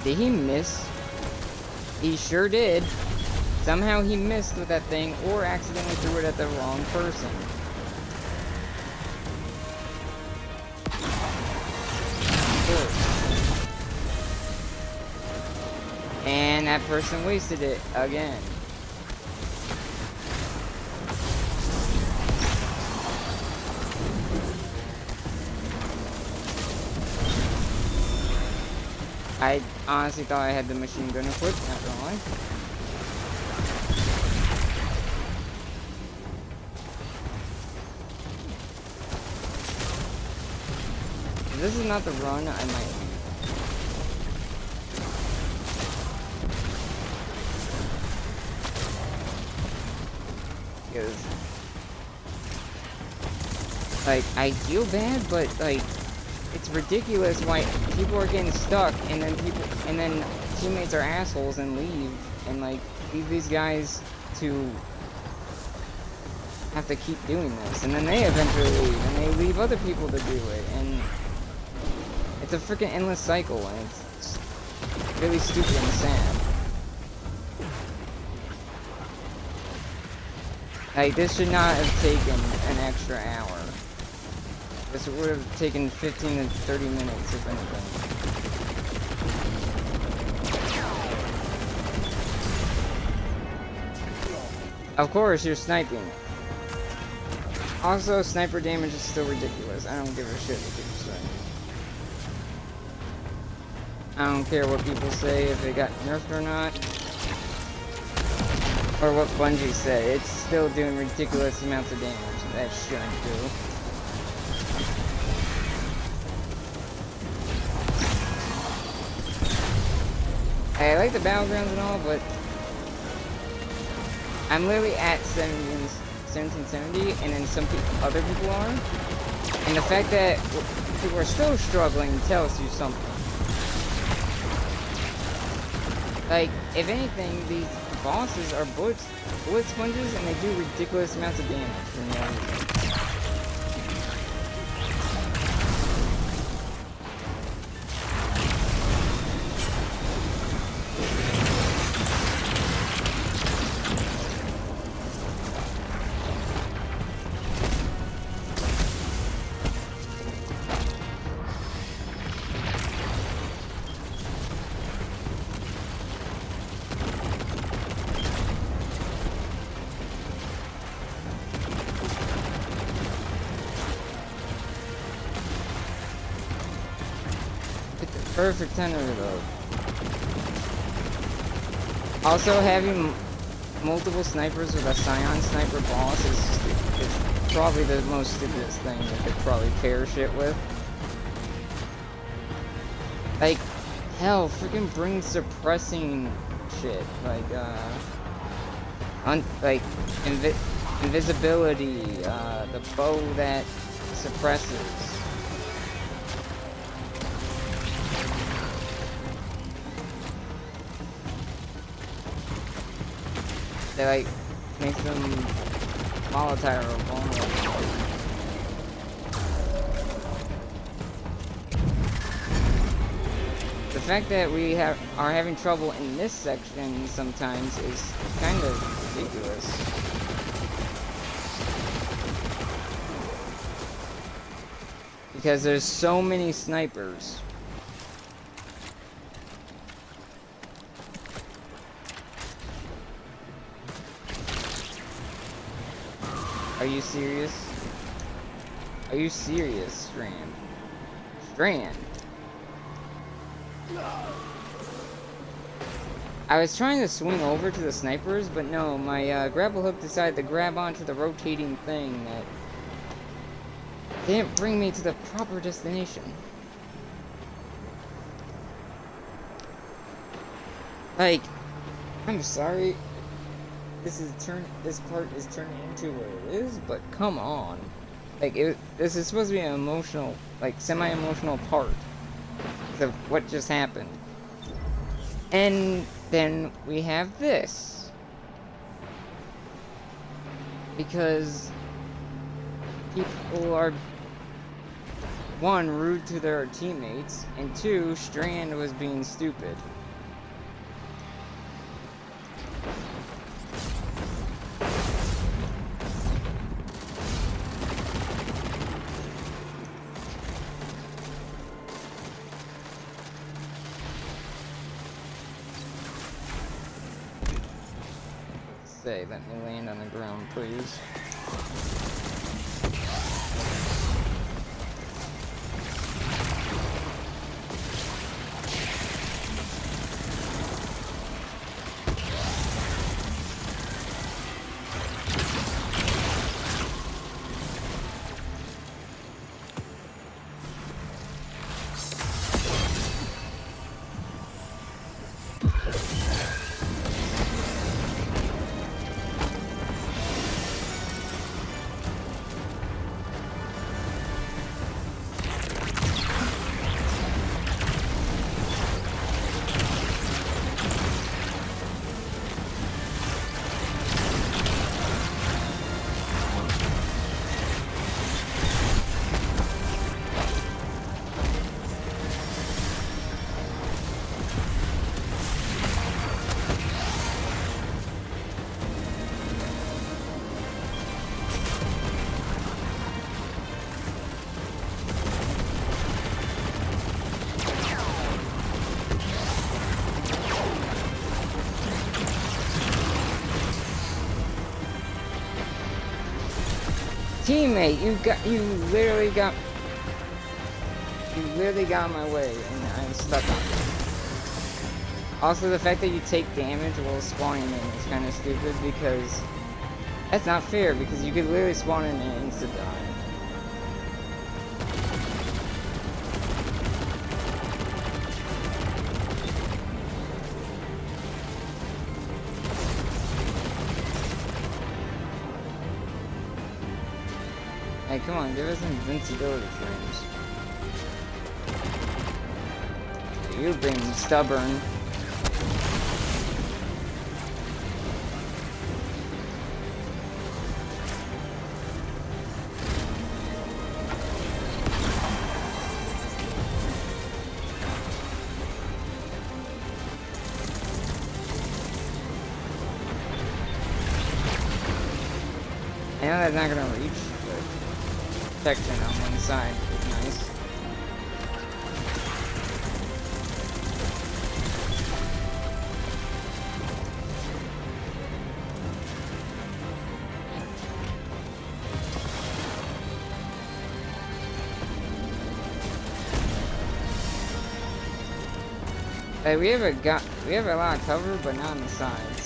Did he miss? He sure did. Somehow he missed with that thing, or accidentally threw it at the wrong person. And that person wasted it again. I honestly thought I had the machine gun equipped, not gonna lie. If this is not the run, I might leave. Because, like, I feel bad, but, like, it's ridiculous why people are getting stuck, and then teammates are assholes and leave, and, like, leave these guys to have to keep doing this, and then they eventually leave, and they leave other people to do it, and it's a freaking endless cycle, and it's really stupid and sad. Like, this should not have taken an extra hour. This would have taken 15 to 30 minutes, if anything. Of course, you're sniping. Also, sniper damage is still ridiculous. I don't give a shit what people say. I don't care what people say, if it got nerfed or not. Or what Bungie say. It's still doing ridiculous amounts of damage that shouldn't do. Hey, I like the battlegrounds and all, but I'm literally at 1770, and then some other people are. And the fact that people are still struggling tells you something. Like, if anything, these bosses are bullet sponges, and they do ridiculous amounts of damage for no reason. Perfect time to reload. Also, having multiple snipers with a Scion sniper boss is probably the most stupidest thing you could probably pair shit with. Like, hell, freaking bring suppressing shit. Like, invisibility, the bow that suppresses. They like makes them volatile or vulnerable. The fact that we are having trouble in this section sometimes is kind of ridiculous. Because there's so many snipers. Are you serious? Are you serious, Strand? Strand! I was trying to swing over to the snipers, but no, my grapple hook decided to grab onto the rotating thing that didn't bring me to the proper destination. Like, I'm sorry. This part is turning into what it is, but come on. Like, this is supposed to be an emotional, like, semi-emotional part of what just happened. And then we have this. Because people are, one, rude to their teammates, and two, Strand was being stupid. Say, let me land on the ground, please. Teammate, you literally got in my way, and I'm stuck on it. Also, the fact that you take damage while spawning in is kind of stupid, because that's not fair, because you could literally spawn in and insta die. Hey, come on, give us invincibility frames. You've been stubborn. I know that's not gonna reach, but protection on one side is nice. Hey, we have a lot of cover, but not on the sides.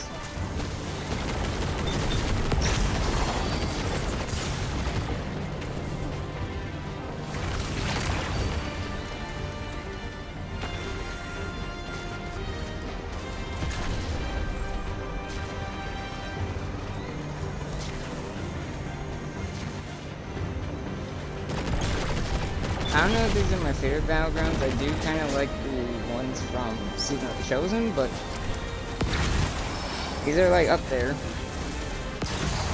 I don't know if these are my favorite battlegrounds. I do kind of like the ones from Season of the Chosen, but these are like up there.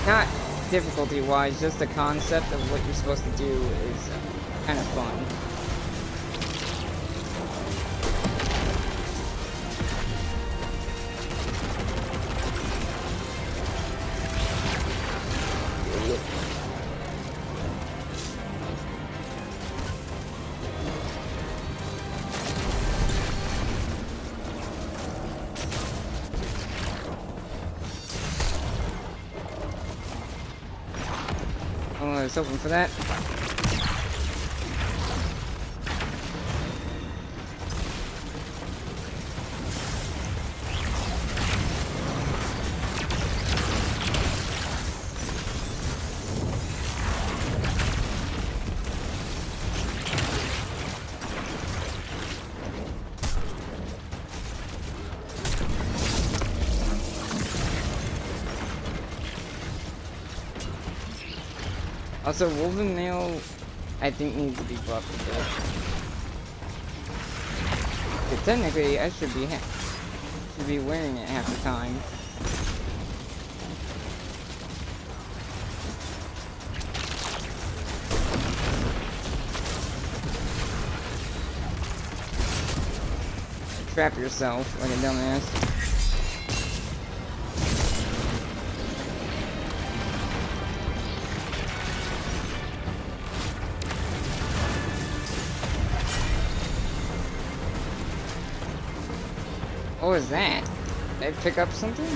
Not difficulty-wise, just the concept of what you're supposed to do is kind of fun. I was hoping for that. Also, woven mail, I think, needs to be buffed a bit. But technically, I should be wearing it half the time. Trap yourself like a dumbass. What was that? Did I pick up something?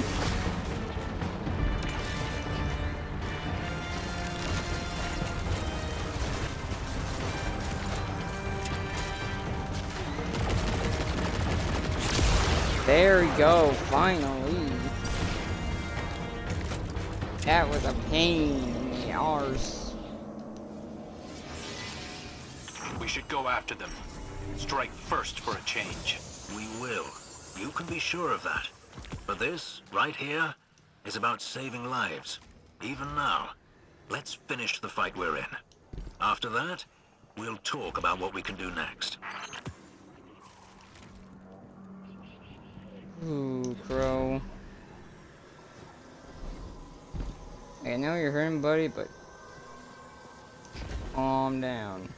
There we go, finally. That was a pain in the arse. We should go after them. Strike first for a change. We will. You can be sure of that. But this, right here, is about saving lives. Even now. Let's finish the fight we're in. After that, we'll talk about what we can do next. Ooh, Crow. I know you're hurting, buddy, but calm down.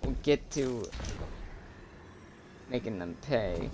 We'll get to making them pay.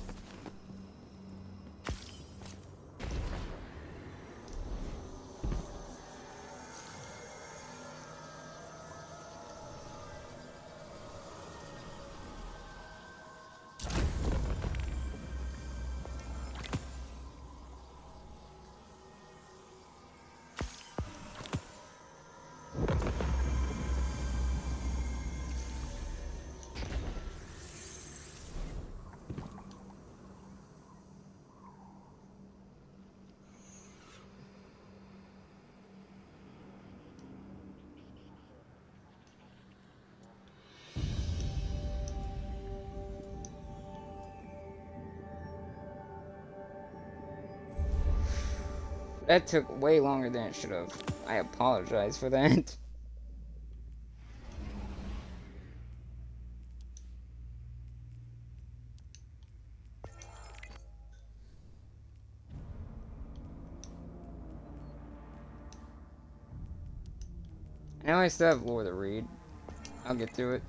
That took way longer than it should have. I apologize for that. Now I still have lore to read. I'll get through it.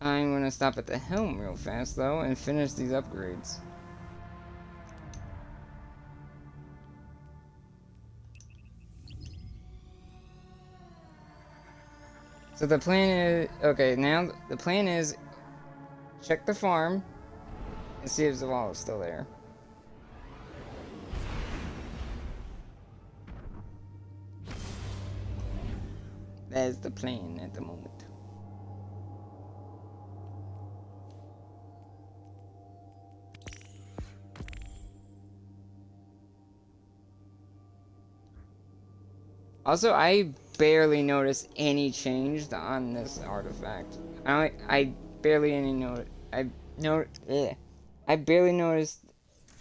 I'm gonna stop at the helm real fast though and finish these upgrades. So the plan is, okay, now the plan is check the farm and see if Zavala's still there. That is the plan at the moment. Also, I barely noticed any change on this artifact. I barely I barely noticed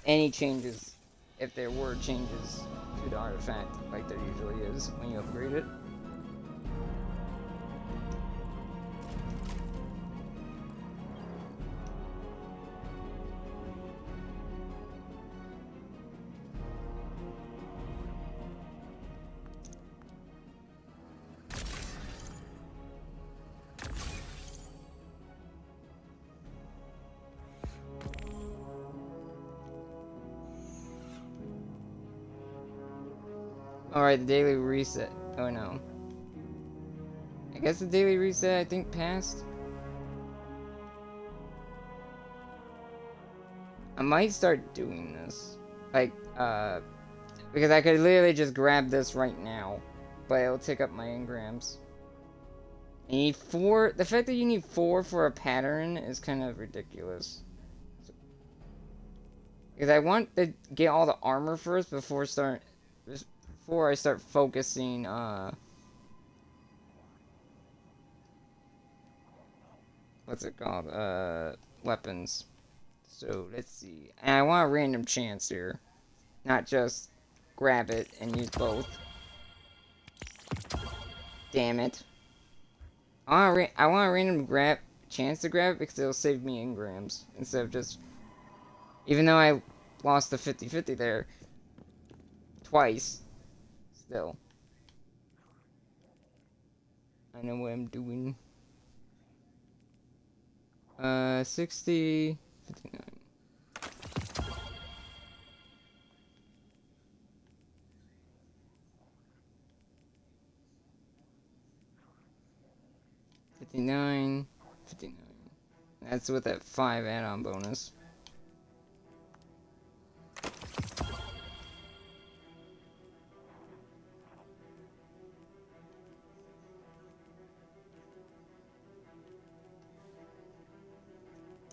any changes, if there were changes to the artifact, like there usually is when you upgrade it. Alright, the daily reset. Oh no. I guess the daily reset, I think, passed. I might start doing this. Like, because I could literally just grab this right now. But it'll take up my engrams. You need 4. The fact that you need 4 for a pattern is kind of ridiculous. Because I want to get all the armor first before I start focusing, what's it called? Weapons. So, let's see. And I want a random chance here. Not just grab it and use both. Damn it. I want a random chance to grab it because it'll save me engrams. Instead of just... Even though I lost the 50-50 there. Twice. Still. I know what I'm doing. 60... 59. $59. That's with that 5 add-on bonus.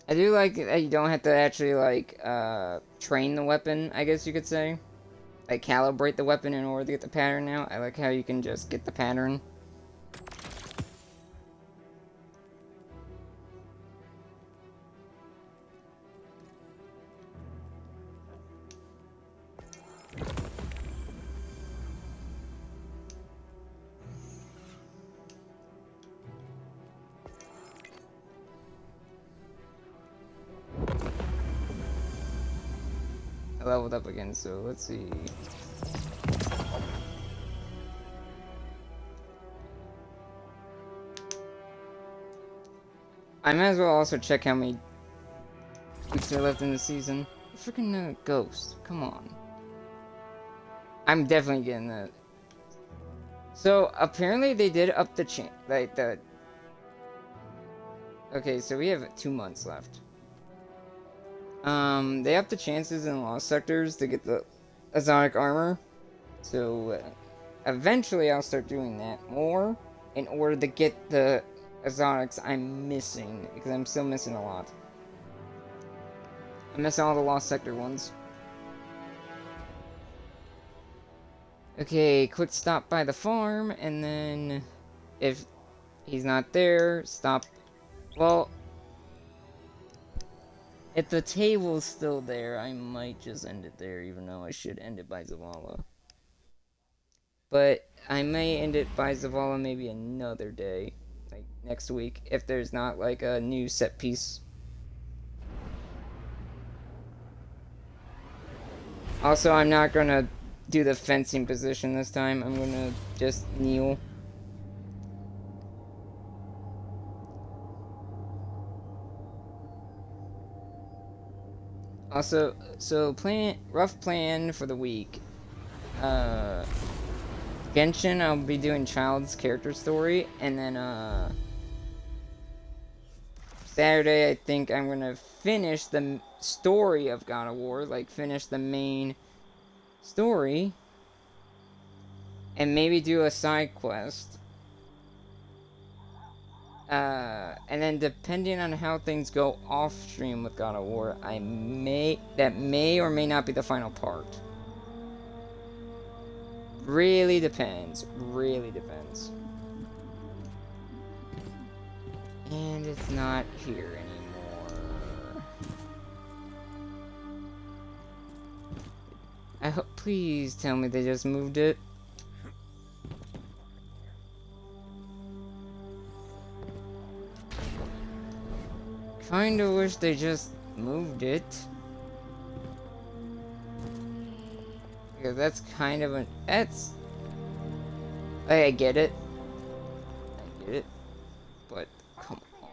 I do like that you don't have to actually, like, train the weapon, I guess you could say. Like, calibrate the weapon in order to get the pattern out. I like how you can just get the pattern. I leveled up again, so let's see. I might as well also check how many weeks are left in the season. Freaking ghost, come on. I'm definitely getting that. So apparently they did up the Okay, so we have 2 months left. They upped the chances in lost sectors to get the exotic armor. So eventually I'll start doing that more in order to get the exotics I'm missing, because I'm still missing a lot. I'm missing all the lost sector ones. Okay, quick stop by the farm, and then if he's not there, stop. Well, if the table's still there, I might just end it there, even though I should end it by Zavala. But I may end it by Zavala maybe another day, like next week, if there's not like a new set piece. Also, I'm not gonna do the fencing position this time. I'm gonna just kneel. Also, so rough plan for the week. Genshin, I'll be doing Child's character story, and then Saturday I think I'm gonna finish the story of God of War, like finish the main story, and maybe do a side quest. And then depending on how things go off stream with God of War, that may or may not be the final part. Really depends. Really depends. And it's not here anymore. I hope, please tell me they just moved it. Kinda wish they just moved it. Because that's kind of that's... I get it. I get it. But, come on.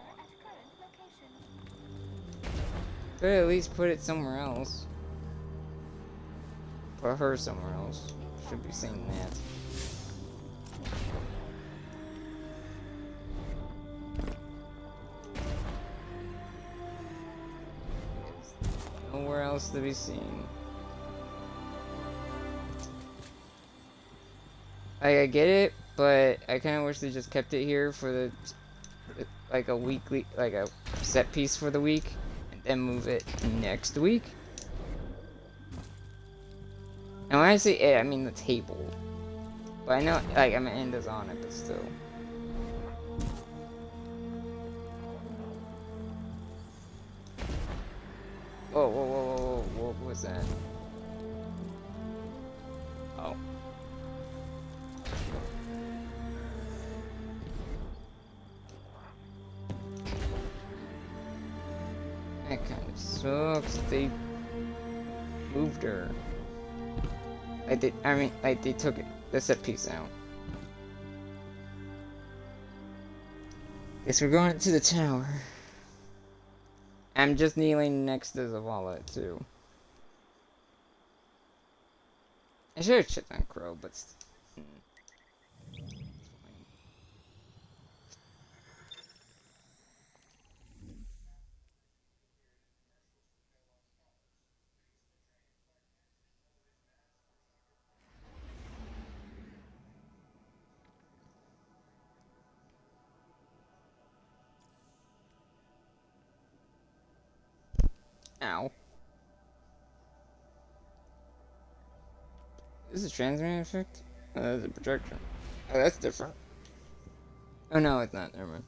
Could at least put it somewhere else. Put her somewhere else. Should be saying that. Nowhere else to be seen. I get it, but I kind of wish they just kept it here for the like a weekly, like a set piece for the week, and then move it next week. And when I say it, I mean the table. But I know, like, Amanda's on it, but still. Whoa, whoa, whoa, whoa, whoa, what was that? Oh. That kind of sucks. They moved her. They took the set piece out. Guess we're going to the tower. I'm just kneeling next to Zavala, too. I should have checked on Crow, but... Ow. Is this a transmitting effect? Oh, that's a projection. Oh, that's different. Oh no, it's not. Never mind.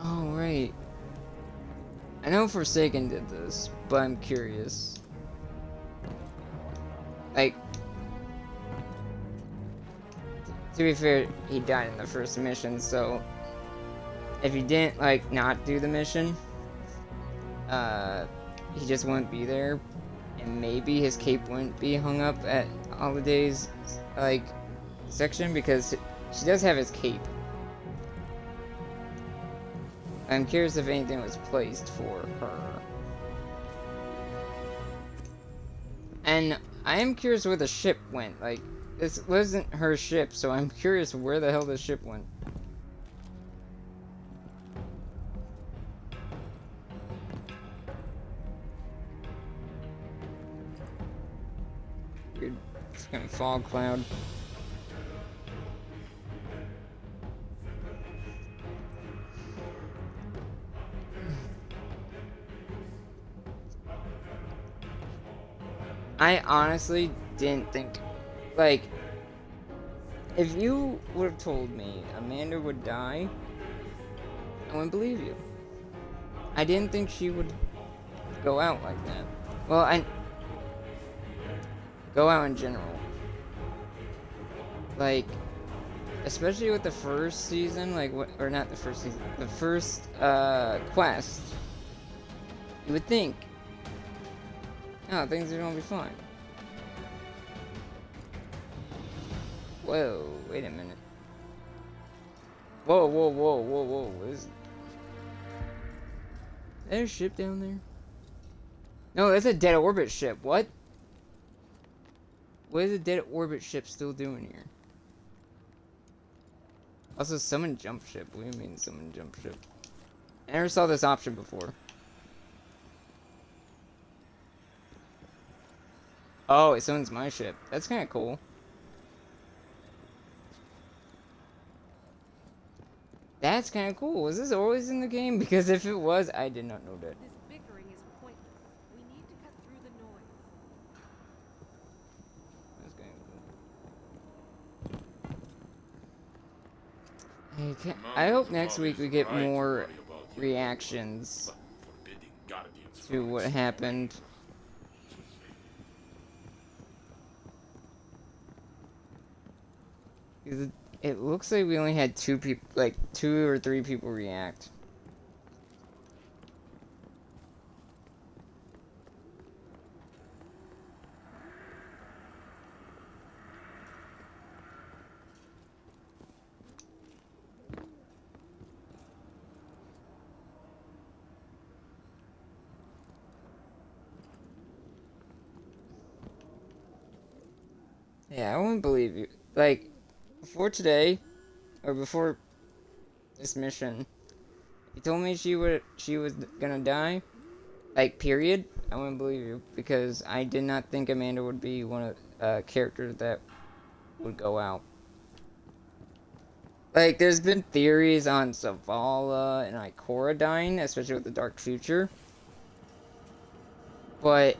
Oh, right. I know Forsaken did this, but I'm curious. Like, to be fair, he died in the first mission, so if he didn't, like, not do the mission, he just wouldn't be there, and maybe his cape wouldn't be hung up at Holiday's, like, section, because she does have his cape. I'm curious if anything was placed for her. And I am curious where the ship went. Like, this wasn't her ship, so I'm curious where the hell the ship went. Weird fucking fog cloud. I honestly didn't think, like, if you would have told me Amanda would die, I wouldn't believe you. I didn't think she would go out like that. Well, I go out in general. Like, especially with the first season, like, what, or not the first season, the first, quest, you would think, oh, things are gonna be fine. Whoa, wait a minute. Whoa, whoa, whoa, whoa, whoa. Is there a ship down there? No, that's a dead orbit ship. What? What is a dead orbit ship still doing here? Also, summon jump ship. What do you mean summon jump ship? I never saw this option before. Oh, it summons my ship. That's kind of cool. That's kind of cool. Was this always in the game? Because if it was, I did not know that. This bickering is pointless. We need to cut through the noise. That's kind of cool. I hope next week we get more reactions to what happened. It looks like we only had 2 people, like 2 or 3 people react. Yeah, I wouldn't believe you. Like, before today, or before this mission, you told me she was gonna die, like, period, I wouldn't believe you, because I did not think Amanda would be one of characters that would go out. Like, there's been theories on Zavala and Ikora dying, especially with the Dark Future, but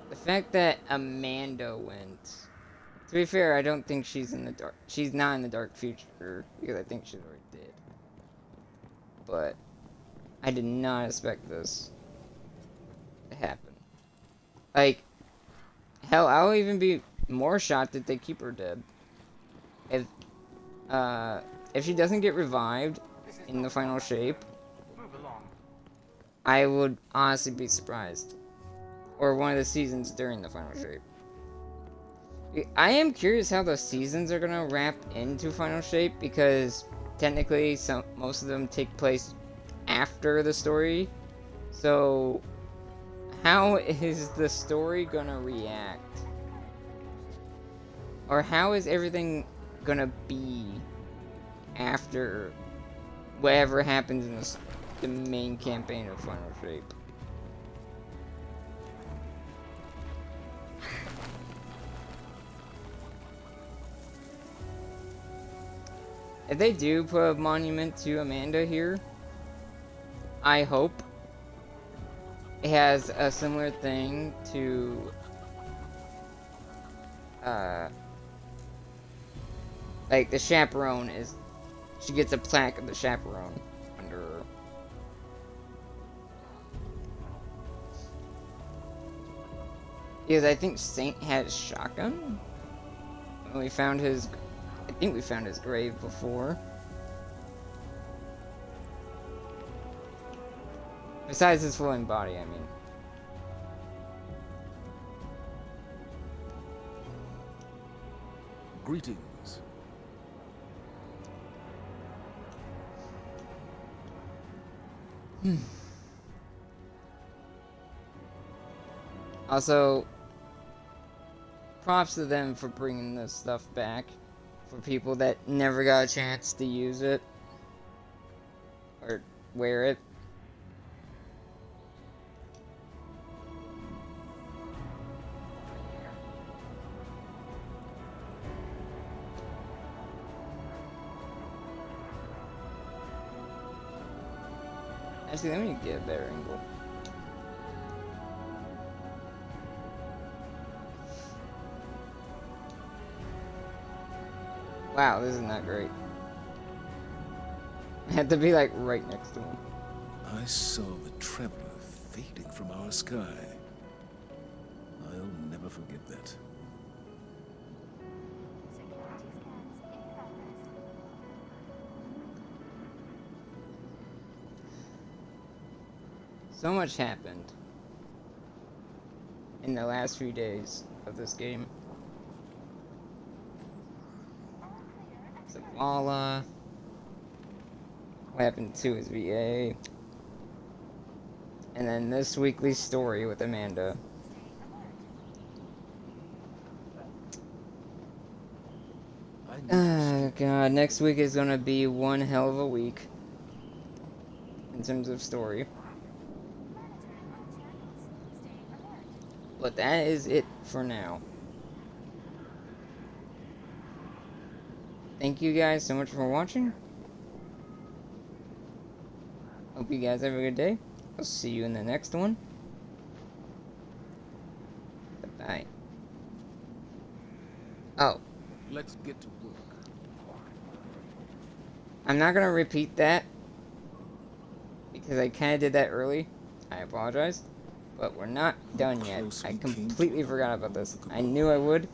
the fact that Amanda went... To be fair, I don't think she's in the dark. She's not in the Dark Future because I think she's already dead. But I did not expect this to happen. Like, hell, I'll even be more shocked if they keep her dead. If she doesn't get revived in the final shape, I would honestly be surprised. Or one of the seasons during the final shape. I am curious how the seasons are gonna wrap into Final Shape because technically most of them take place after the story. So, how is the story gonna react? Or how is everything gonna be after whatever happens in the main campaign of Final Shape? If they do put a monument to Amanda here, I hope it has a similar thing to like the chaperone is, she gets a plaque of the chaperone under her. Because I think Saint had a shotgun. We found his, I think we found his grave before. Besides his floating body, I mean. Greetings. Also, props to them for bringing this stuff back for people that never got a chance to use it or wear it. Actually, let me get a better angle. Wow, this is not great. I had to be like right next to him. I saw the Traveler fading from our sky. I'll never forget that. So much happened in the last few days of this game. Zavala. What happened to his VA? And then this weekly story with Amanda. Oh god, next week is gonna be one hell of a week in terms of story. But that is it for now. Thank you guys so much for watching. Hope you guys have a good day. I'll see you in the next one. Bye. Oh. Let's get to work. I'm not gonna repeat that because I kinda did that early. I apologize. But we're not done yet. I completely forgot about this. I knew I would,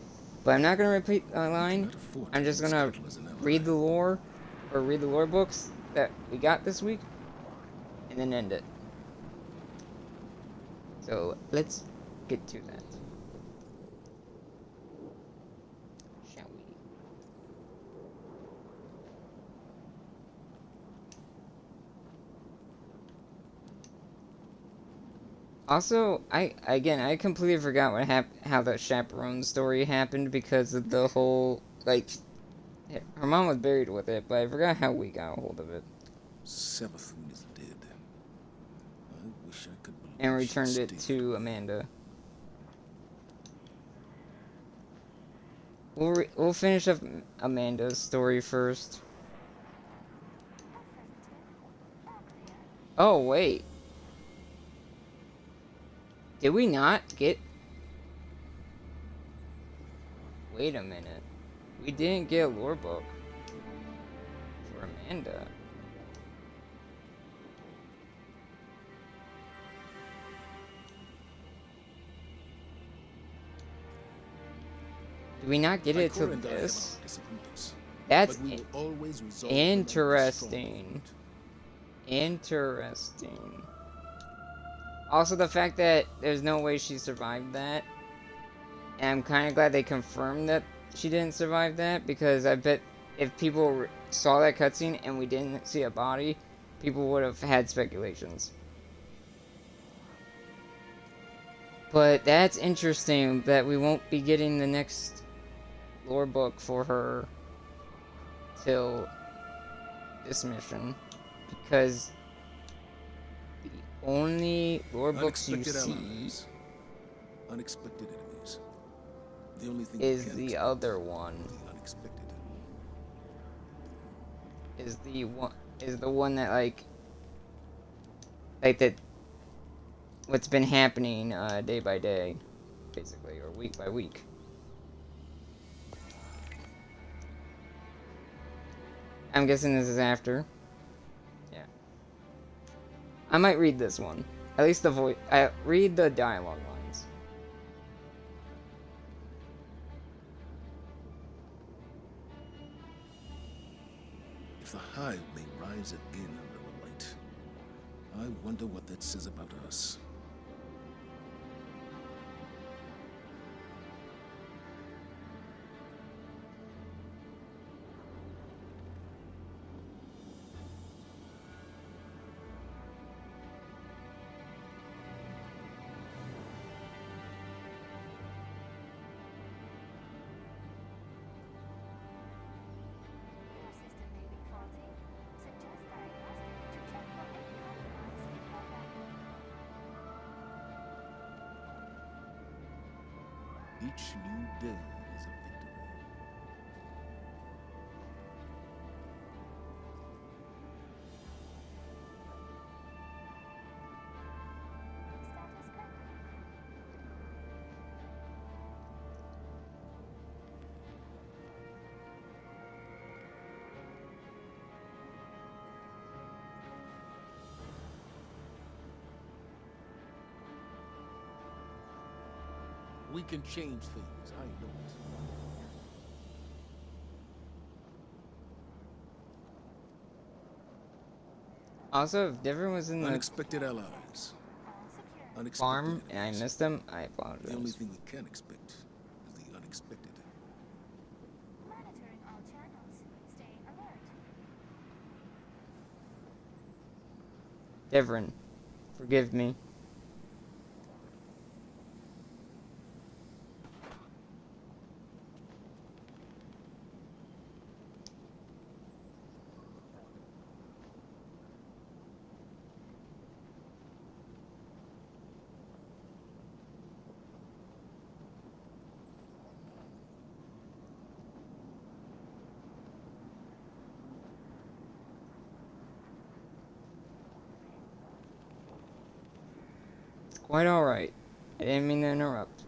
but I'm not gonna repeat a line. I'm just gonna read the lore, or read the lore books that we got this week, and then end it. So let's get to that. Shall we? Also, I completely forgot how the chaperone story happened because of the whole, like, her mom was buried with it, but I forgot how we got a hold of it. Savathun is dead. I wish I could believe And returned she'd it stay. to Amanda. We'll finish up Amanda's story first. Oh, wait. Did we not get... Wait a minute. We didn't get a lore book for Amanda. Did we not get it to Ikora and I have this? our disagreements, That's but we will always resolve them on a interesting. strong note. Interesting. Also, the fact that there's no way she survived that. And I'm kind of glad they confirmed that she didn't survive that, because I bet if people saw that cutscene and we didn't see a body, people would have had speculations. But that's interesting that we won't be getting the next lore book for her till this mission, because the only lore books you see unexpected enemies. The only thing is the other one. The unexpected. Is the one that like that what's been happening day by day, basically, or week by week. I'm guessing this is after. Yeah. I might read this one. At least the voice. I read the dialogue lines. If the Hive may rise again under the light, I wonder what that says about us. Each new day is a victory. We can change things, I know it. Also, if Devin was in the unexpected allies. Unexpected farm and I enemies. missed them, I apologize. The only thing we can expect is the unexpected. Monitoring all channels. Stay alert. Devin, forgive me. Quite alright. I didn't mean to interrupt.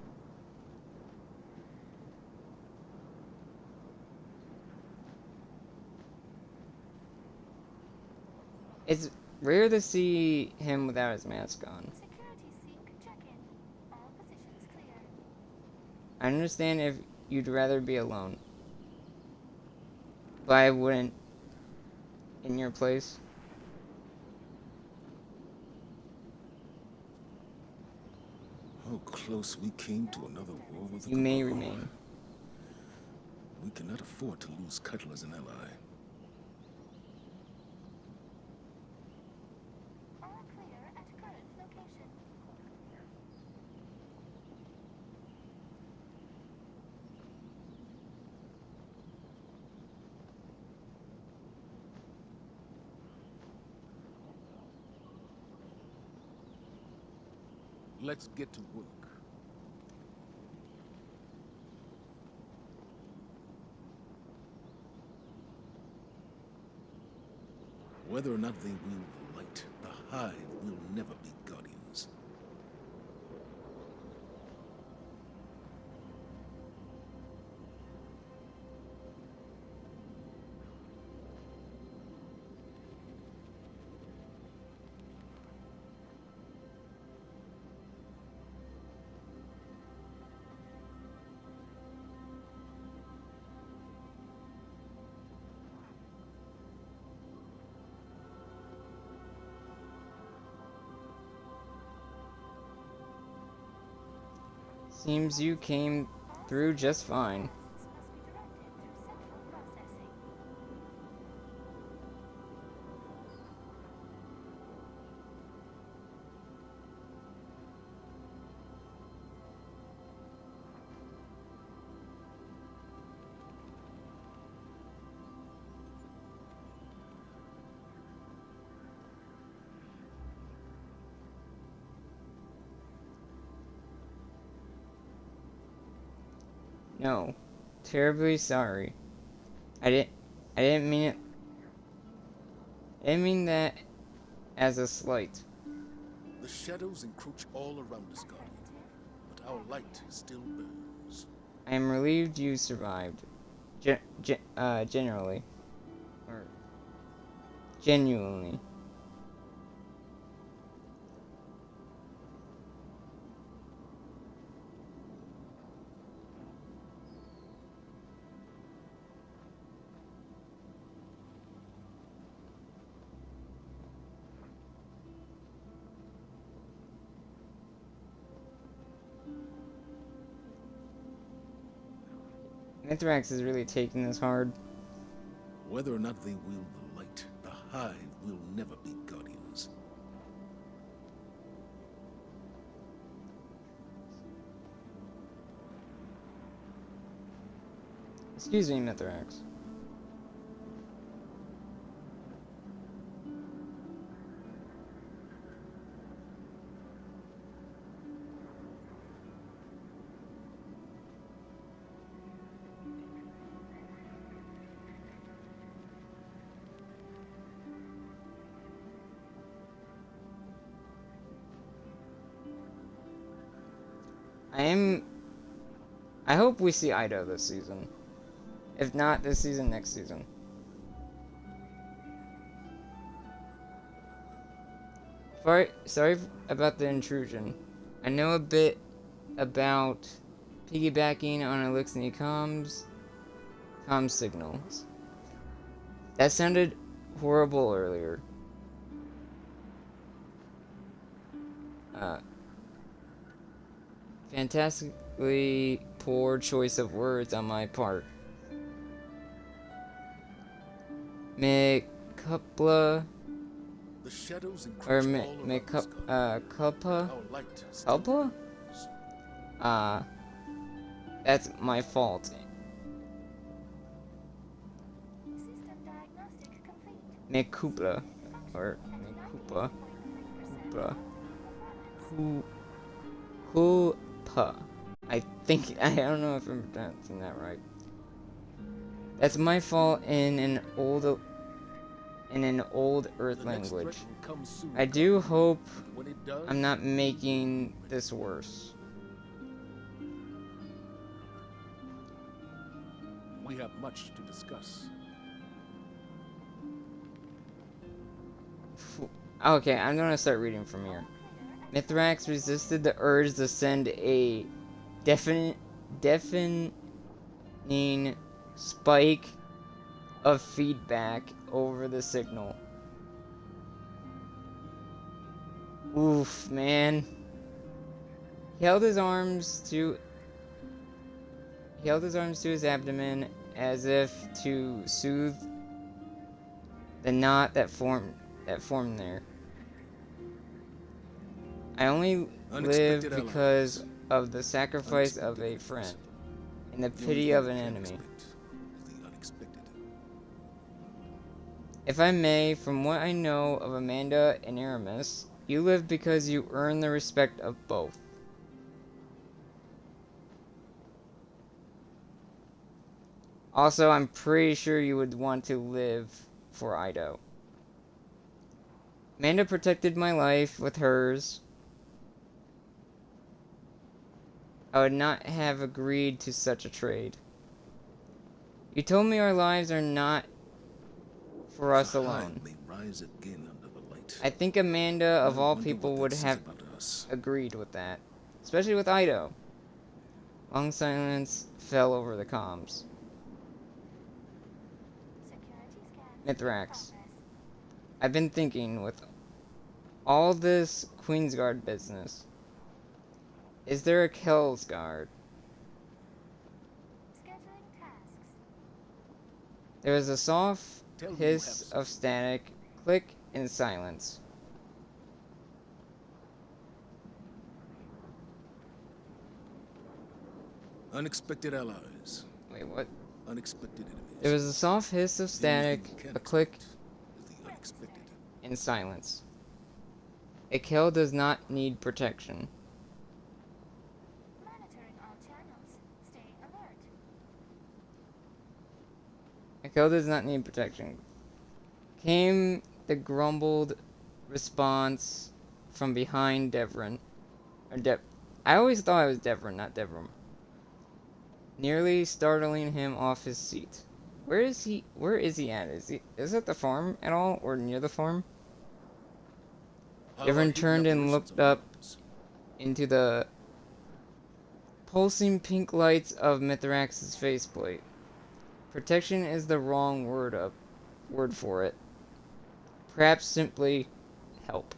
It's rare to see him without his mask on. Security seek check-in. All positions clear. I understand if you'd rather be alone. But I wouldn't in your place. How close we came to another war with the You may Cabal. remain. We cannot afford to lose Cutler as an ally. All clear at current location. Let's get to work. Whether or not they wield the light, the Hive will never be guardians. Seems you came through just fine. Must be directed through central processing. No. Terribly sorry. I didn't mean it. I didn't mean that as a slight. The shadows encroach all around us, Guardian, but our light still burns. I am relieved you survived. Generally. Or genuinely. Mithrax is really taking this hard. Whether or not they wield the light, the Hive will never be Guardians. Excuse me, Mithrax. I hope we see Ido this season. If not this season, next season. Sorry about the intrusion. I know a bit about piggybacking on Elixir comms signals. That sounded horrible earlier. Fantastically poor choice of words on my part. Mekupla The shadows or encroach all around us, Guardian. Kulpa? Our light still Kulpa? burns. That's my fault. System diagnostic complete. Mekupla or Mekupa. Kulpa. I think I don't know if I'm pronouncing that right. That's my fault in an old Earth language. I do hope When it does, I'm not making this worse. we have much to discuss. Okay, I'm gonna start reading from here. Mithrax resisted the urge to send a deafening spike of feedback over the signal. Oof, man. He held his arms to his abdomen as if to soothe the knot that formed there. I only live Unexpected because allies. of the sacrifice of a Unexpected friend enemies. and the The only pity thing of we an can't enemy. expect is the unexpected. If I may, from what I know of Amanda and Eramis, you live because you earn the respect of both. Also, I'm pretty sure you would want to live for Ido. Amanda protected my life with hers. I would not have agreed to such a trade. You told me our lives are not for us The alone. Hive may rise again under the light. I think Amanda, of I all wonder people, what would that says have about us. agreed with that. Especially with Ido. Long silence fell over the comms. Security scans Mithrax. in progress. I've been thinking, with all this Queensguard business, is there a Kelsguard? Scheduling tasks. There was a soft Tell me you hiss have of static, click, and silence. Unexpected allies. Wait, what? Unexpected enemies. There was a soft hiss of The only static, thing we can't a click, expect is the unexpected. and silence. A Kel does not need protection. Monitoring all channels. Stay alert. Echo does not need protection. Came the grumbled response from behind Devron. I always thought it was Devron, not Devron. Nearly startling him off his seat. Where is he at? Is it the farm at all? Or near the farm? Devron turned and looked up into the pulsing pink lights of Mithrax's faceplate. Protection is the wrong word for it. Perhaps simply help.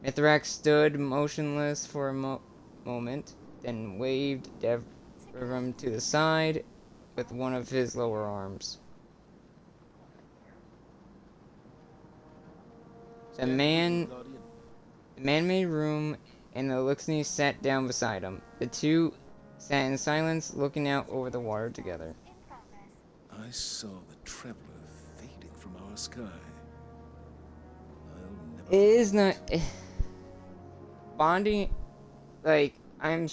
Mithrax stood motionless for a moment, then waved Devron to the side with one of his lower arms. The man made room, and the Elixir sat down beside him. The two sat in silence, looking out over the water together. I saw the traveler fading from our sky. It is not bonding. Like I'm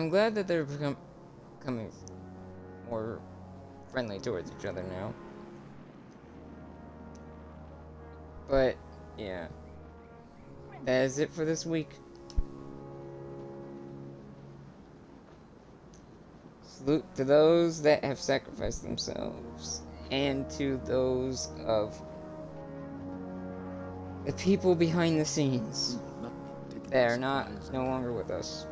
glad that they're becoming more friendly towards each other now. But yeah, that is it for this week. Salute to those that have sacrificed themselves, and to those of the people behind the scenes that are no longer with us.